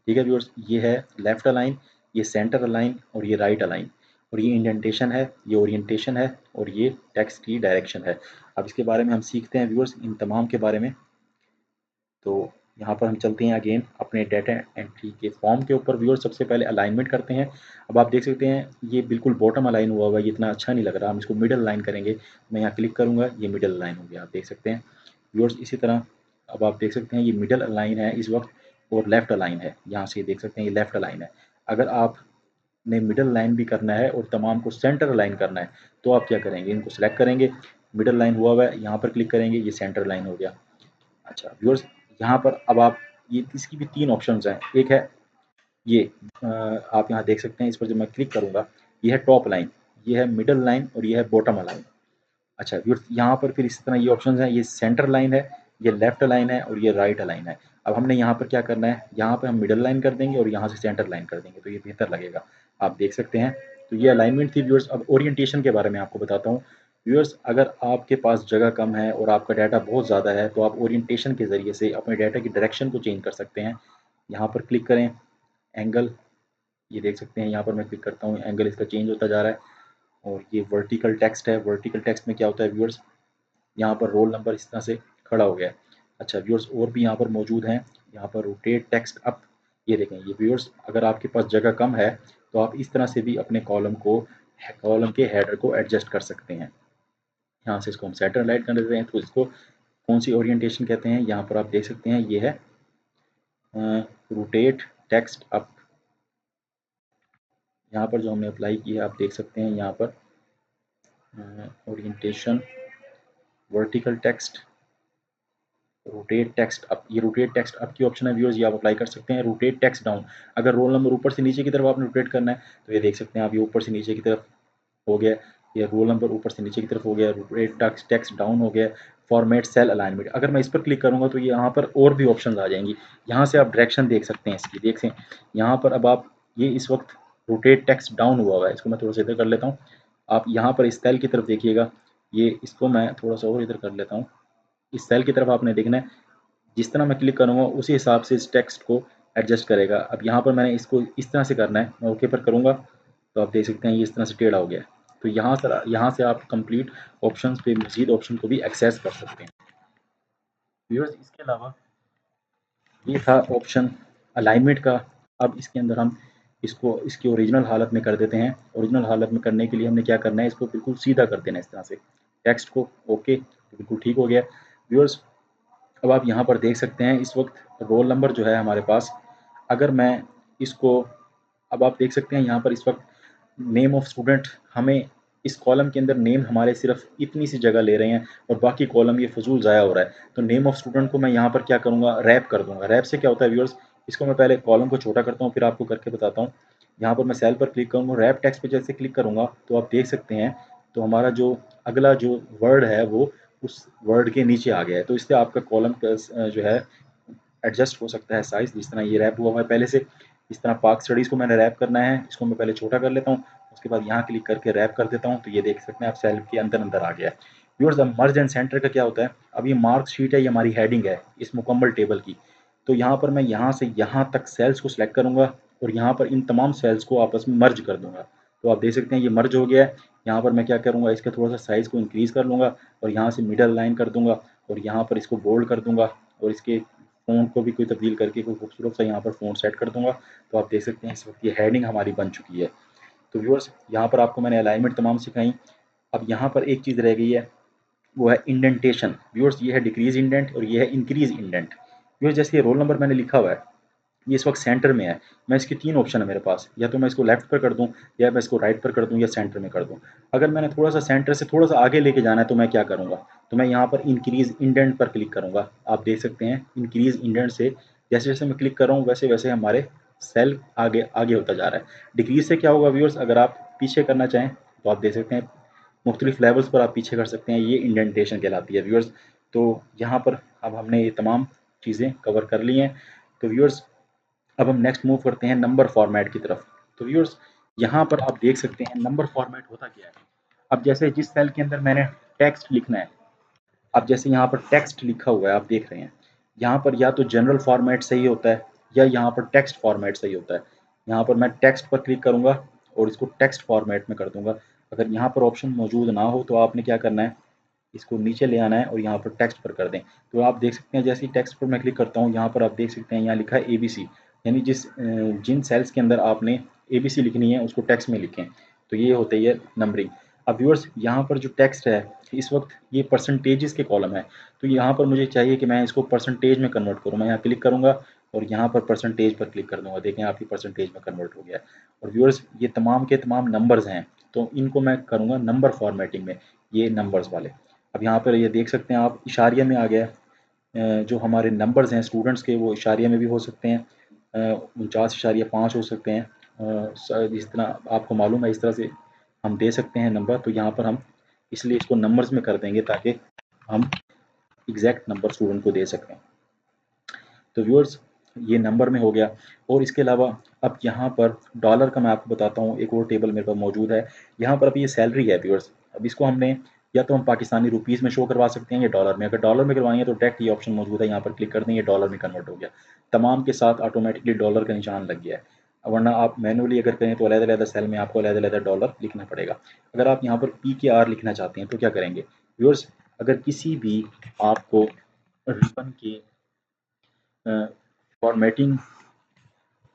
ठीक है व्यूअर्स, ये है लेफ्ट अलाइन, ये सेंटर अलाइन और ये राइट अलाइन। और ये इंडेंटेशन है, ये ओरिएंटेशन है और ये टेक्स्ट की डायरेक्शन है। अब इसके बारे में हम सीखते हैं व्यूअर्स इन तमाम के बारे में। तो यहाँ पर हम चलते हैं अगेन अपने डाटा एंट्री के फॉर्म के ऊपर। व्यूअर सबसे पहले अलाइनमेंट करते हैं। अब आप देख सकते हैं ये बिल्कुल बॉटम अलाइन हुआ हुआ है, ये इतना अच्छा नहीं लग रहा। हम इसको मिडल अलाइन करेंगे। मैं यहाँ क्लिक करूँगा, ये मिडल अलाइन हो गया, आप देख सकते हैं व्यूअर्स। इसी तरह अब आप देख सकते हैं ये मिडल अलाइन है इस वक्त और लेफ्ट अलाइन है। यहाँ से देख सकते हैं ये लेफ्ट अलाइन है। अगर आपने मिडल लाइन भी करना है और तमाम को सेंटर अलाइन करना है तो आप क्या करेंगे, इनको सेलेक्ट करेंगे, मिडल लाइन हुआ हुआ है, यहाँ पर क्लिक करेंगे, ये सेंटर लाइन हो गया। अच्छा व्यूअर्स यहाँ पर अब आप ये इसकी भी 3 ऑप्शंस हैं। एक है ये आप यहाँ देख सकते हैं, इस पर जब मैं क्लिक करूँगा ये है टॉप लाइन, ये है मिडल लाइन और ये है बॉटम लाइन। अच्छा व्यूअर्स यहाँ पर फिर इसी तरह ये ऑप्शंस हैं, ये सेंटर लाइन है, ये लेफ्ट लाइन है और ये राइट लाइन है। अब हमने यहाँ पर क्या करना है, यहाँ पर हम मिडल लाइन कर देंगे और यहाँ से सेंटर लाइन कर देंगे तो ये बेहतर लगेगा, आप देख सकते हैं। तो ये अलाइनमेंट थी व्यूअर्स। अब ओरिएंटेशन के बारे में आपको बताता हूँ। व्यूअर्स अगर आपके पास जगह कम है और आपका डाटा बहुत ज़्यादा है तो आप ओरिएंटेशन के ज़रिए से अपने डाटा की डायरेक्शन को चेंज कर सकते हैं। यहाँ पर क्लिक करें, एंगल, ये देख सकते हैं यहाँ पर मैं क्लिक करता हूँ, एंगल इसका चेंज होता जा रहा है। और ये वर्टिकल टेक्स्ट है, वर्टिकल टेक्स्ट में क्या होता है व्यूअर्स, यहाँ पर रोल नंबर इस तरह से खड़ा हो गया है। अच्छा व्यूअर्स और भी यहाँ पर मौजूद हैं, यहाँ पर रोटेट टेक्स्ट अप, ये देखें ये व्यूअर्स अगर आपके पास जगह कम है तो आप इस तरह से भी अपने कॉलम के हेडर को एडजस्ट कर सकते हैं। यहाँ से इसको हम सेंटर लाइट कर देते हैं तो इसको कौन सी ओरिएंटेशन कहते हैं, यहाँ पर आप देख सकते हैं ये है रोटेट टेक्स्ट अप। यहाँ पर जो हमने अप्लाई किया है आप देख सकते हैं यहाँ पर orientation vertical text rotate text up, ये रोटेट टेक्स्ट अप की ऑप्शन है व्यूअर्स, ये आप अप्लाई कर सकते हैं। रोटेट टेक्स्ट डाउन, अगर रोल नंबर ऊपर से नीचे की तरफ आपने रोटेट करना है तो ये देख सकते हैं आप, ये ऊपर से नीचे की तरफ हो गया, ये रोल नंबर ऊपर से नीचे की तरफ हो गया, रोटेट टेक्स्ट डाउन हो गया। फॉर्मेट सेल अलाइनमेंट, अगर मैं इस पर क्लिक करूंगा तो यहाँ पर और भी ऑप्शन आ जाएंगी। यहाँ से आप डायरेक्शन देख सकते हैं इसकी, देखें यहाँ पर अब आप ये इस वक्त रोटेट टेक्स्ट डाउन हुआ है, इसको मैं थोड़ा सा इधर कर लेता हूँ। आप यहाँ पर इस सेल की तरफ देखिएगा, ये इसको मैं थोड़ा सा और इधर कर लेता हूँ। इस सेल की तरफ आपने देखना है, जिस तरह मैं क्लिक करूँगा उसी हिसाब से इस टेक्स्ट को एडजस्ट करेगा। अब यहाँ पर मैंने इसको इस तरह से करना है, मैं ओके पर करूँगा तो आप देख सकते हैं ये इस तरह से टेढ़ा हो गया। तो यहाँ से आप कंप्लीट ऑप्शंस पे मज़ीद ऑप्शन को भी एक्सेस कर सकते हैं। व्यूअर्स इसके अलावा ये था ऑप्शन अलाइनमेंट का। अब इसके अंदर हम इसको इसकी ओरिजिनल हालत में कर देते हैं। ओरिजिनल हालत में करने के लिए हमने क्या करना है, इसको बिल्कुल सीधा कर देना है इस तरह से टेक्स्ट को। ओके बिल्कुल ठीक हो गया व्यूअर्स। अब आप यहाँ पर देख सकते हैं इस वक्त रोल नंबर जो है हमारे पास, अगर मैं इसको, अब आप देख सकते हैं यहाँ पर इस वक्त नेम ऑफ स्टूडेंट, हमें इस कॉलम के अंदर नेम हमारे सिर्फ इतनी सी जगह ले रहे हैं और बाकी कॉलम ये फजूल ज़ाया हो रहा है। तो नेम ऑफ स्टूडेंट को मैं यहाँ पर क्या करूँगा, रैप कर दूँगा। रैप से क्या होता है व्यूअर्स, इसको मैं पहले कॉलम को छोटा करता हूँ फिर आपको करके बताता हूँ। यहाँ पर मैं सेल पर क्लिक करूँगा, रैप टेक्स्ट पे जैसे क्लिक करूँगा तो आप देख सकते हैं तो हमारा जो अगला जो वर्ड है वो उस वर्ड के नीचे आ गया है। तो इससे आपका कॉलम जो है एडजस्ट हो सकता है साइज़। जिस तरह ये रैप हुआ है पहले से, इस तरह पाक स्टडीज़ को मैंने रैप करना है, इसको मैं पहले छोटा कर लेता हूँ उसके बाद यहाँ क्लिक करके रैप कर देता हूँ, तो ये देख सकते हैं आप सेल के अंदर अंदर आ गया है। व्यूअर्स, अब मर्ज एंड सेंटर का क्या होता है, अब ये मार्क शीट है, ये हमारी हेडिंग है इस मुकम्मल टेबल की। तो यहाँ पर मैं यहाँ से यहाँ तक सेल्स को सिलेक्ट करूँगा और यहाँ पर इन तमाम सेल्स को आपस में मर्ज कर दूंगा। तो आप देख सकते हैं ये मर्ज हो गया है। यहाँ पर मैं क्या करूँगा, इसका थोड़ा सा साइज़ को इंक्रीज़ कर लूँगा और यहाँ से मिडल लाइन कर दूंगा और यहाँ पर इसको बोल्ड कर दूंगा और इसके फ़ॉन्ट को भी कोई तब्दील करके कोई खूबसूरत सा यहाँ पर फ़ॉन्ट सेट कर दूंगा। तो आप देख सकते हैं इस वक्त ये हेडिंग हमारी बन चुकी है। तो व्यूअर्स, यहाँ पर आपको मैंने अलाइनमेंट तमाम सिखाई। अब यहाँ पर एक चीज़ रह गई है, वो है इंडेंटेशन। व्यूअर्स, ये है डिक्रीज इंडेंट और ये है इंक्रीज इंडेंट। व्यूअर्स, जैसे ये रोल नंबर मैंने लिखा हुआ है, ये इस वक्त सेंटर में है। मैं इसके 3 ऑप्शन है मेरे पास, या तो मैं इसको लेफ्ट पर कर दूं, या मैं इसको राइट पर कर दूं, या सेंटर में कर दूं। अगर मैंने थोड़ा सा सेंटर से थोड़ा सा आगे लेके जाना है तो मैं क्या करूंगा, तो मैं यहाँ पर इंक्रीज इंडेंट पर क्लिक करूंगा। आप देख सकते हैं इंक्रीज इंडेंट से जैसे जैसे मैं क्लिक कर रहा हूँ वैसे वैसे हमारे सेल आगे आगे होता जा रहा है। डिक्रीज से क्या होगा व्यूअर्स, अगर आप पीछे करना चाहें तो आप देख सकते हैं मुख्तलिफ लेवल्स पर आप पीछे कर सकते हैं, ये इंडेंटेशन कहलाती है व्यूअर्स। तो यहाँ पर अब हमने ये तमाम चीज़ें कवर कर ली हैं। तो व्यूअर्स, अब हम नेक्स्ट मूव करते हैं नंबर फॉर्मेट की तरफ। तो व्यूअर्स, यहाँ पर आप देख सकते हैं नंबर फॉर्मेट होता क्या है। अब जैसे जिस सेल के अंदर मैंने टेक्स्ट लिखना है, अब जैसे यहाँ पर टेक्स्ट लिखा हुआ है आप देख रहे हैं, यहाँ पर या तो जनरल फॉर्मेट सही होता है या यहाँ पर टेक्स्ट फॉर्मेट सही होता है। यहाँ पर मैं टेक्स्ट पर क्लिक करूँगा और इसको टेक्स्ट फॉर्मेट में कर दूंगा। अगर यहाँ पर ऑप्शन मौजूद ना हो तो आपने क्या करना है, इसको नीचे ले आना है और यहाँ पर टेक्स्ट पर कर दें। तो आप देख सकते हैं जैसे ही टेक्स्ट पर मैं क्लिक करता हूँ, यहाँ पर आप देख सकते हैं यहाँ लिखा है ABC, यानी जिन सेल्स के अंदर आपने ABC लिखनी है उसको टेक्स्ट में लिखें। तो ये होती है नंबरिंग। अब व्यूअर्स, यहाँ पर जो टेक्स्ट है इस वक्त ये परसेंटेजेस के कॉलम है, तो यहाँ पर मुझे चाहिए कि मैं इसको परसेंटेज में कन्वर्ट करूँ। मैं यहाँ क्लिक करूँगा और यहाँ पर परसेंटेज पर क्लिक कर दूंगा। देखें आपकी परसेंटेज में कन्वर्ट हो गया है। और व्यूअर्स, ये तमाम के तमाम नंबर्स हैं, तो इनको मैं करूँगा नंबर फॉर्मेटिंग में, ये नंबर्स वाले। अब यहाँ पर ये देख सकते हैं आप इशारिया में आ गया। जो हमारे नंबर्स हैं स्टूडेंट्स के वो इशारिया में भी हो सकते हैं, 49.5 हो सकते हैं। जिस तरह आपको मालूम है इस तरह से हम दे सकते हैं नंबर। तो यहाँ पर हम इसलिए इसको नंबर्स में कर देंगे ताकि हम एग्जैक्ट नंबर स्टूडेंट को दे सकें। तो व्यूअर्स, ये नंबर में हो गया। और इसके अलावा अब यहाँ पर डॉलर का मैं आपको बताता हूँ, एक और टेबल मेरे पास मौजूद है। यहाँ पर अब ये सैलरी है व्यूअर्स। अब इसको हमने या तो हम पाकिस्तानी रुपीज़ में शो करवा सकते हैं या डॉलर में। अगर डॉलर में करवाएंगे तो डायरेक्ट ये ऑप्शन मौजूद है, यहाँ पर क्लिक कर देंगे, डॉलर में कन्वर्ट हो गया। तमाम के साथ ऑटोमेटिकली डॉलर का निशान लग गया है। वरना आप मैनुअली अगर करें तो अलग-अलग सेल में आपको अलग-अलग डॉलर लिखना पड़ेगा। अगर आप यहाँ पर PKR लिखना चाहते हैं तो क्या करेंगे व्यूअर्स, अगर किसी भी आपको रिबन के फॉर्मेटिंग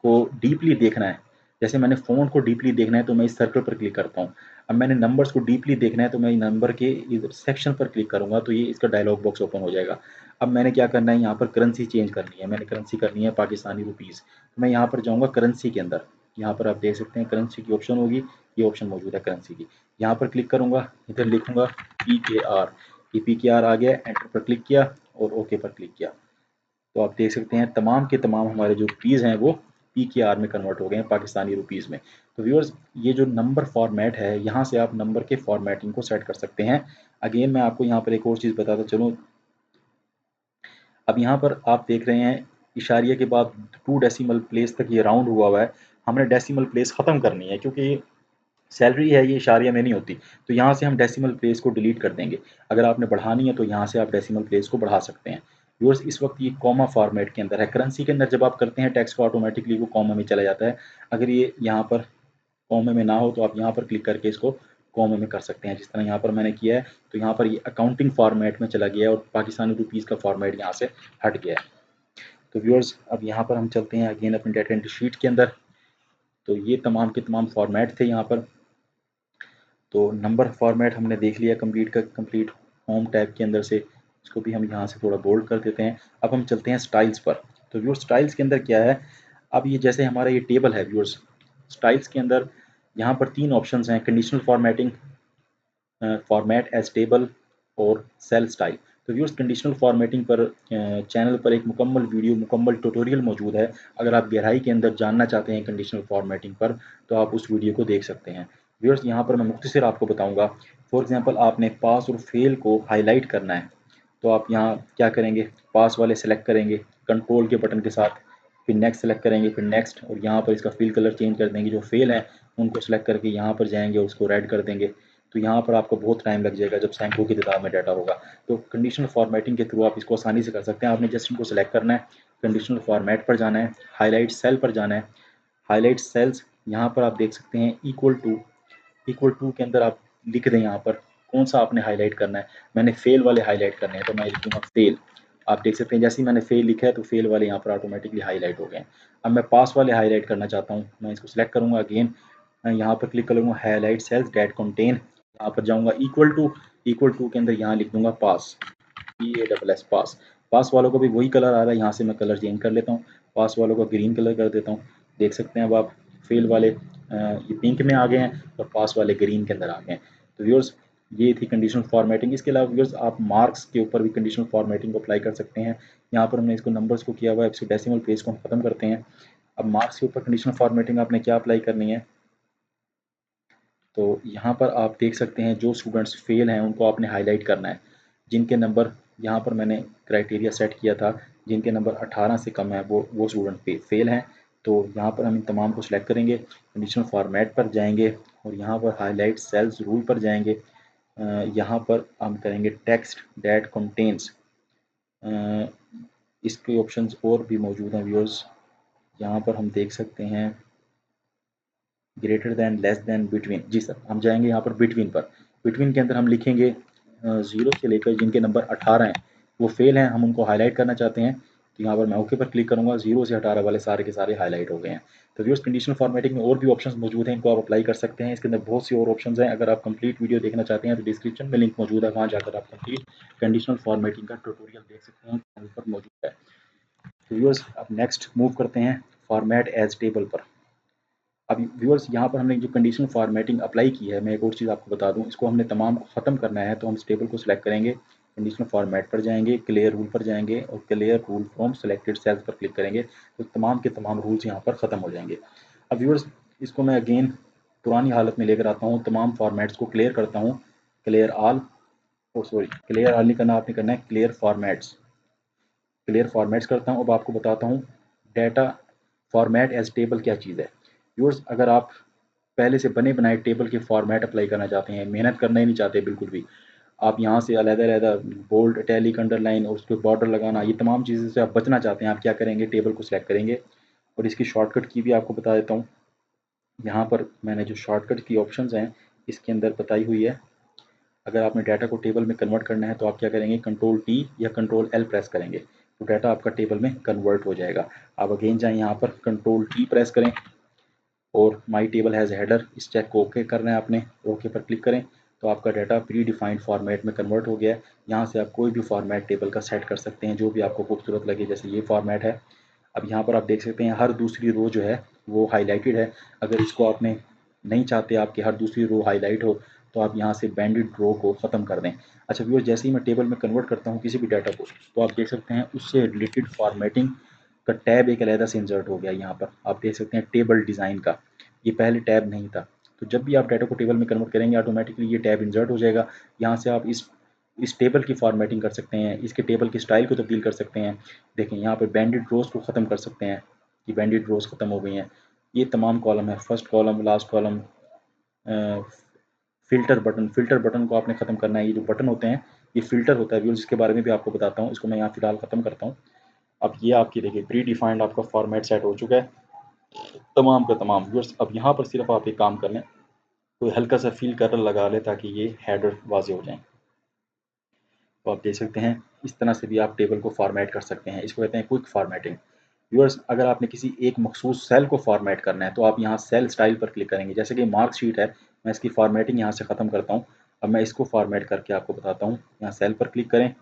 को डीपली देखना है, जैसे मैंने फ़ॉन्ट को डीपली देखना है तो मैं इस सर्कल पर क्लिक करता हूँ। अब मैंने नंबर्स को डीपली देखना है तो मैं नंबर के इधर सेक्शन पर क्लिक करूँगा तो ये इसका डायलॉग बॉक्स ओपन हो जाएगा। अब मैंने क्या करना है, यहाँ पर करेंसी चेंज करनी है। मैंने करेंसी करनी है पाकिस्तानी रुपीज़। तो मैं यहाँ पर जाऊँगा करेंसी के अंदर। यहाँ पर आप देख सकते हैं करेंसी की ऑप्शन होगी, ये ऑप्शन मौजूद है करेंसी की। यहाँ पर क्लिक करूँगा, इधर लिखूँगा PKR। ये PKR आ गया, एंटर पर क्लिक किया और ओके पर क्लिक किया। तो आप देख सकते हैं तमाम के तमाम हमारे जो रुपीज़ हैं वो PKR में कन्वर्ट हो गए हैं, पाकिस्तानी रुपीज़ में। तो व्यूअर्स, ये जो नंबर फॉर्मेट है, यहाँ से आप नंबर के फॉर्मेटिंग को सेट कर सकते हैं। अगेन मैं आपको यहाँ पर एक और चीज़ बताता चलूँ। अब यहाँ पर आप देख रहे हैं इशारिया के बाद 2 डेसिमल प्लेस तक ये राउंड हुआ है। हमने डेसिमल प्लेस ख़त्म करनी है क्योंकि सैलरी है ये इशारिया में नहीं होती। तो यहाँ से हम डेसिमल प्लेस को डिलीट कर देंगे। अगर आपने बढ़ानी है तो यहाँ से आप डेसिमल प्लेस को बढ़ा सकते हैं। व्यूअर्स, इस वक्त ये कॉमा फॉर्मेट के अंदर है। करेंसी के अंदर जब आप करते हैं टेक्स्ट को ऑटोमेटिकली वो कॉमा में चला जाता है। अगर ये यहाँ पर कॉमे में ना हो तो आप यहाँ पर क्लिक करके इसको कॉमे में कर सकते हैं, जिस तरह यहाँ पर मैंने किया है। तो यहाँ पर ये अकाउंटिंग फॉर्मेट में चला गया है और पाकिस्तानी रुपीज़ का फॉर्मेट यहाँ से हट गया है। तो व्यूअर्स, अब यहाँ पर हम चलते हैं अगेन अपनी डाटा एंट्री शीट के अंदर। तो ये तमाम के तमाम फॉर्मेट थे यहाँ पर। तो नंबर फॉर्मेट हमने देख लिया कंप्लीट का कंप्लीट। होम टैब के अंदर से इसको भी हम यहाँ से थोड़ा बोल्ड कर देते हैं। अब हम चलते हैं स्टाइल्स पर। तो व्यूअर्स, स्टाइल्स के अंदर क्या है, अब ये जैसे हमारा ये टेबल है व्यूअर्स, स्टाइल्स के अंदर यहाँ पर 3 ऑप्शंस हैं, conditional formatting, format as table और सेल स्टाइल। तो व्यूअर्स, कंडीशनल फॉर्मेटिंग पर चैनल पर एक मुकम्मल वीडियो मुकम्मल ट्यूटोरियल मौजूद है। अगर आप गहराई के अंदर जानना चाहते हैं कंडीशनल फॉर्मेटिंग पर तो आप उस वीडियो को देख सकते हैं। व्यूअर्स, यहाँ पर मैं मुख्तसर आपको बताऊँगा। फॉर एग्जांपल, आपने पास और फेल को हाईलाइट करना है तो आप यहाँ क्या करेंगे, पास वाले सेलेक्ट करेंगे कंट्रोल के बटन के साथ, फिर नेक्स्ट सेलेक्ट करेंगे, फिर नेक्स्ट, और यहाँ पर इसका फिल कलर चेंज कर देंगे। जो फेल है उनको सेलेक्ट करके यहाँ पर जाएंगे और उसको रेड कर देंगे, तो यहाँ पर आपको बहुत टाइम लग जाएगा जब सैकड़ों की तादाद में डाटा होगा। तो कंडीशनल फॉर्मेटिंग के थ्रू आप इसको आसानी से कर सकते हैं। आपने जस्ट इनको सेलेक्ट करना है, कंडीशनल फॉर्मेट पर जाना है, हाईलाइट सेल पर जाना है, हाईलाइट सेल्स, यहाँ पर आप देख सकते हैं इक्वल टू के अंदर आप लिख दें यहाँ पर कौन सा आपने हाईलाइट करना है। मैंने फेल वाले हाईलाइट करने हैं तो मैं लिखूंगा फेल। आप देख सकते हैं जैसे ही मैंने फेल लिखा है तो फेल वाले यहाँ पर ऑटोमेटिकली हाईलाइट हो गए हैं। अब मैं पास वाले हाईलाइट करना चाहता हूँ, मैं इसको सिलेक्ट करूँगा अगेन, मैं यहाँ पर क्लिक करूँगा हाईलाइट सेल्स डेट कंटेन, यहाँ पर जाऊँगा इक्वल टू के अंदर यहाँ लिख दूंगा पास, PASS पास। पास वालों को भी वही कलर आ रहा है, यहाँ से मैं कलर चेंज कर लेता हूँ, पास वालों को ग्रीन कलर कर देता हूँ। देख सकते हैं अब आप फेल वाले ये पिंक में आ गए हैं और पास वाले ग्रीन के अंदर आ गए हैं। तो व्यूअर्स ये थी कंडीशनल फॉर्मेटिंग। इसके अलावा व्यूअर्स आप मार्क्स के ऊपर भी कंडीशनल फॉर्मेटिंग को अप्लाई कर सकते हैं। यहाँ पर हमने इसको नंबर्स को किया हुआ है, इसको डेसिमल प्लेस को हम खत्म करते हैं। अब मार्क्स के ऊपर कंडीशनल फॉर्मेटिंग आपने क्या अप्लाई करनी है, तो यहाँ पर आप देख सकते हैं जो स्टूडेंट्स फेल हैं उनको आपने हाईलाइट करना है। जिनके नंबर यहाँ पर मैंने क्राइटेरिया सेट किया था, जिनके नंबर 18 से कम है वो स्टूडेंट फेल हैं। तो यहाँ पर हम इन तमाम को सिलेक्ट करेंगे, कंडीशनल फॉर्मेट पर जाएंगे और यहाँ पर हाईलाइट सेल्स रूल पर जाएंगे। यहाँ पर हम करेंगे टेक्स्ट दैट कंटेन्स, इसके ऑप्शंस और भी मौजूद हैं व्यूअर्स। यहाँ पर हम देख सकते हैं greater than, less than, between. जी सर, हम जाएंगे यहाँ पर बिटवीन पर। बिटवीन के अंदर हम लिखेंगे 0 से लेकर जिनके नंबर 18 हैं वो फेल हैं, हम उनको हाईलाइट करना चाहते हैं। तो यहाँ पर मैं ओके पर क्लिक करूँगा, 0 से 18 वाले सारे के सारे हाईलाइट हो गए हैं। तो व्यूअर्स कंडीशनल फॉर्मेटिंग में और भी ऑप्शंस मौजूद हैं, इनको आप अप्लाई कर सकते हैं। इसके अंदर बहुत सी और ऑप्शंस हैं। अगर आप कंप्लीट वीडियो देखना चाहते हैं तो डिस्क्रिप्शन में लिंक मौजूद है, वहाँ जाकर आप कंप्लीट कंडीशनल फॉर्मेटिंग का ट्यूटोरियल देख सकते हैं, चैनल पर मौजूद है। तो व्यूअर्स अब नेक्स्ट मूव करते हैं फॉर्मेट एज टेबल पर। अब व्यूअर्स यहाँ पर हमने जो कंडीशनल फॉर्मेटिंग अप्लाई की है, मैं एक और चीज़ आपको बता दूँ, इसको हमने तमाम को ख़त्म करना है। तो हम इस टेबल को सिलेक्ट करेंगे, कंडीशनल फॉर्मेट पर जाएंगे, क्लियर रूल पर जाएंगे और clear rule from selected cells पर क्लिक करेंगे, तो तमाम के तमाम रूल्स यहाँ पर ख़त्म हो जाएंगे। अब व्यूअर्स इसको मैं अगेन पुरानी हालत में लेकर आता हूँ, तमाम फॉर्मेट्स को क्लियर करता हूँ, क्लियर ऑल, और सॉरी क्लियर ऑल नहीं करना, आपने करना है क्लियर फॉर्मेट्स करता हूँ। अब आपको बताता हूँ डेटा फॉर्मेट एज टेबल क्या चीज़ है। व्यूअर्स अगर आप पहले से बने बनाए टेबल के फॉर्मेट अप्लाई करना चाहते हैं, मेहनत करना ही नहीं चाहते बिल्कुल भी, आप यहाँ से अलग-अलग बोल्ड, इटैलिक, अंडरलाइन और उसके बॉर्डर लगाना, ये तमाम चीज़ों से आप बचना चाहते हैं, आप क्या करेंगे, टेबल को सिलेक्ट करेंगे। और इसकी शॉर्टकट की भी आपको बता देता हूँ, यहाँ पर मैंने जो शॉर्टकट की ऑप्शंस हैं इसके अंदर बताई हुई है। अगर आपने डाटा को टेबल में कन्वर्ट करना है तो आप क्या करेंगे, कंट्रोल टी या कंट्रोल एल प्रेस करेंगे, तो डाटा आपका टेबल में कन्वर्ट हो जाएगा। आप अगेन जाएँ यहाँ पर कंट्रोल टी प्रेस करें और माई टेबल हैज़ हेडर, इस चेक को ओके करना है आपने, ओके पर क्लिक करें, तो आपका डाटा प्री डिफाइंड फॉर्मेट में कन्वर्ट हो गया है। यहाँ से आप कोई भी फॉर्मेट टेबल का सेट कर सकते हैं जो भी आपको खूबसूरत लगे, जैसे ये फॉर्मेट है। अब यहाँ पर आप देख सकते हैं हर दूसरी रो जो है वो हाईलाइटेड है। अगर इसको आपने नहीं चाहते आपकी हर दूसरी रो हाईलाइट हो तो आप यहाँ से बैंडेड रो को ख़त्म कर दें। अच्छा व्यूअर्स, जैसे ही मैं टेबल में कन्वर्ट करता हूँ किसी भी डाटा को, तो आप देख सकते हैं उससे रिलेटेड फॉर्मेटिंग का टैब एक अलग से इंसर्ट हो गया। यहाँ पर आप देख सकते हैं टेबल डिज़ाइन का, ये पहले टैब नहीं था। तो जब भी आप डाटा को टेबल में कन्वर्ट करेंगे ऑटोमेटिकली ये टैब इंसर्ट हो जाएगा। यहाँ से आप इस टेबल की फॉर्मेटिंग कर सकते हैं, इसके टेबल की स्टाइल को तब्दील कर सकते हैं। देखें यहाँ पर बैंडेड रोज़ को ख़त्म कर सकते हैं, ये बैंडेड रोज़ ख़त्म हो गई हैं। ये तमाम कॉलम है, first column, last column, filter button को आपने ख़त्म करना है। ये जो बटन होते हैं ये फ़िल्टर होता है व्यूअर्स, इसके बारे में भी आपको बताता हूँ, इसको मैं यहाँ फ़िलहाल ख़त्म करता हूँ। अब ये आपकी देखिए प्री डिफाइंड आपका फॉर्मेट सेट हो चुका है तमाम का तमाम व्यूअर्स। अब यहाँ पर सिर्फ आप एक काम कर लें, कोई हल्का सा फील कलर लगा लें ताकि ये हेडर वाज़ेह हो जाएँ। तो आप देख सकते हैं इस तरह से भी आप टेबल को फॉर्मेट कर सकते हैं, इसको कहते हैं क्विक फॉर्मेटिंग। व्यूअर्स अगर आपने किसी एक मखसूस सेल को फॉर्मेट करना है तो आप यहाँ सेल स्टाइल पर क्लिक करेंगे। जैसे कि मार्क शीट है, मैं इसकी फॉर्मेटिंग यहाँ से ख़त्म करता हूँ। अब मैं इसको फॉर्मेट करके आपको बताता हूँ। यहाँ सेल पर क्लिक करें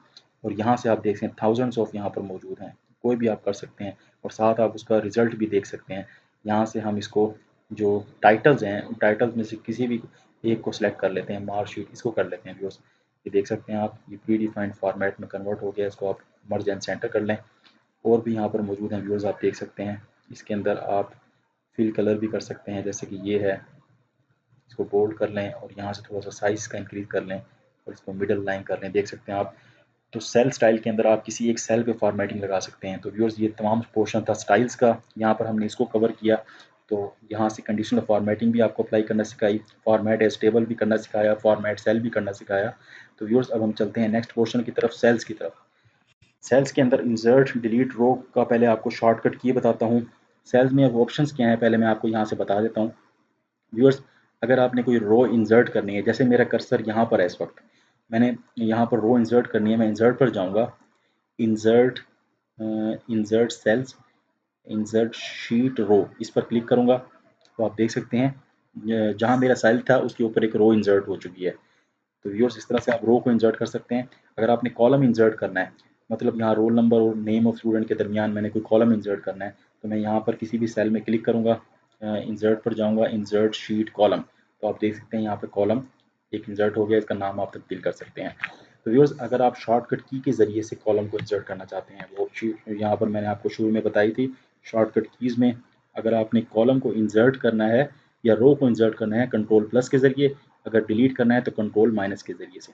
और यहाँ से आप देख सकते हैं थाउजेंड्स ऑफ यहाँ पर मौजूद हैं, कोई भी आप कर सकते हैं और साथ आप उसका रिज़ल्ट भी देख सकते हैं। यहाँ से हम इसको जो टाइटल्स हैं उन टाइटल्स में से किसी भी एक को सिलेक्ट कर लेते हैं, मार्क शीट इसको कर लेते हैं व्यूअर्स। ये देख सकते हैं आप, ये प्री डिफाइंड फॉर्मेट में कन्वर्ट हो गया, इसको आप मर्ज एंड सेंटर कर लें। और भी यहाँ पर मौजूद हैं व्यूअर्स, आप देख सकते हैं इसके अंदर आप फिल कलर भी कर सकते हैं, जैसे कि ये है, इसको बोल्ड कर लें और यहाँ से थोड़ा सा साइज़ का इंक्रीज कर लें और इसको मिडल लाइन कर लें, देख सकते हैं आप। तो सेल स्टाइल के अंदर आप किसी एक सेल पे फॉर्मेटिंग लगा सकते हैं। तो व्यूअर्स ये तमाम पोर्शन था स्टाइल्स का, यहाँ पर हमने इसको कवर किया। तो यहाँ से कंडीशनल फॉर्मेटिंग भी आपको अप्लाई करना सिखाई, फॉर्मेट एज टेबल भी करना सिखाया, फॉर्मेट सेल भी करना सिखाया। तो व्यूअर्स अब हम चलते हैं नेक्स्ट पोर्शन की तरफ, सेल्स की तरफ। सेल्स के अंदर इंसर्ट डिलीट रो का पहले आपको शॉर्टकट की बताता हूँ। सेल्स में अब ऑप्शंस क्या हैं पहले मैं आपको यहाँ से बता देता हूँ। व्यूअर्स अगर आपने कोई रो इंसर्ट करनी है, जैसे मेरा कर्सर यहाँ पर है इस वक्त, मैंने यहाँ पर रो इंसर्ट करनी है, मैं इंसर्ट पर जाऊँगा, insert insert cells, insert sheet row, इस पर क्लिक करूँगा तो आप देख सकते हैं जहाँ मेरा सेल था उसके ऊपर एक रो इंसर्ट हो चुकी है। तो व्यूअर्स इस तरह से आप रो को इंसर्ट कर सकते हैं। अगर आपने कॉलम इंसर्ट करना है, मतलब यहाँ रोल नंबर और नेम ऑफ स्टूडेंट के दरमियान मैंने कोई कॉलम इंसर्ट करना है, तो मैं यहाँ पर किसी भी सेल में क्लिक करूँगा, इंसर्ट पर जाऊँगा, इंसर्ट शीट कॉलम, तो आप देख सकते हैं यहाँ पर कॉलम एक इंसर्ट हो गया, इसका नाम आप तब्दील कर सकते हैं। तो व्यूअर्स अगर आप शॉर्टकट की के ज़रिए से कॉलम को इंसर्ट करना चाहते हैं, वो यहाँ पर मैंने आपको शुरू में बताई थी, शॉर्टकट कीज़ में अगर आपने कॉलम को इंसर्ट करना है या रो को इंसर्ट करना है कंट्रोल प्लस के ज़रिए, अगर डिलीट करना है तो कंट्रोल माइनस के ज़रिए से।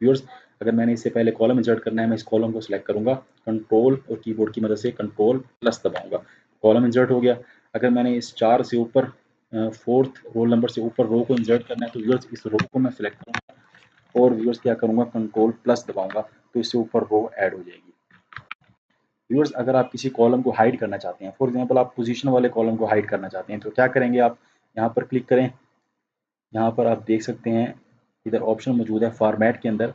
व्यूअर्स अगर मैंने इससे पहले कॉलम इंसर्ट करना है, मैं इस कॉलम को सिलेक्ट करूँगा, कंट्रोल और कीबोर्ड की मदद से कंट्रोल प्लस दबाऊँगा, कॉलम इंसर्ट हो गया। अगर मैंने इस 4 से ऊपर फोर्थ रोल नंबर से ऊपर रो को इंसर्ट करना है, तो व्यूअर्स इस रो को मैं सिलेक्ट करूँगा और व्यूअर्स क्या करूँगा, कंट्रोल प्लस दबाऊँगा, तो इससे ऊपर रो ऐड हो जाएगी। व्यूअर्स अगर आप किसी कॉलम को हाइड करना चाहते हैं, फॉर एग्जांपल आप पोजीशन वाले कॉलम को हाइड करना चाहते हैं, तो क्या करेंगे, आप यहाँ पर क्लिक करें, यहाँ पर आप देख सकते हैं इधर ऑप्शन मौजूद है फॉर्मेट के अंदर,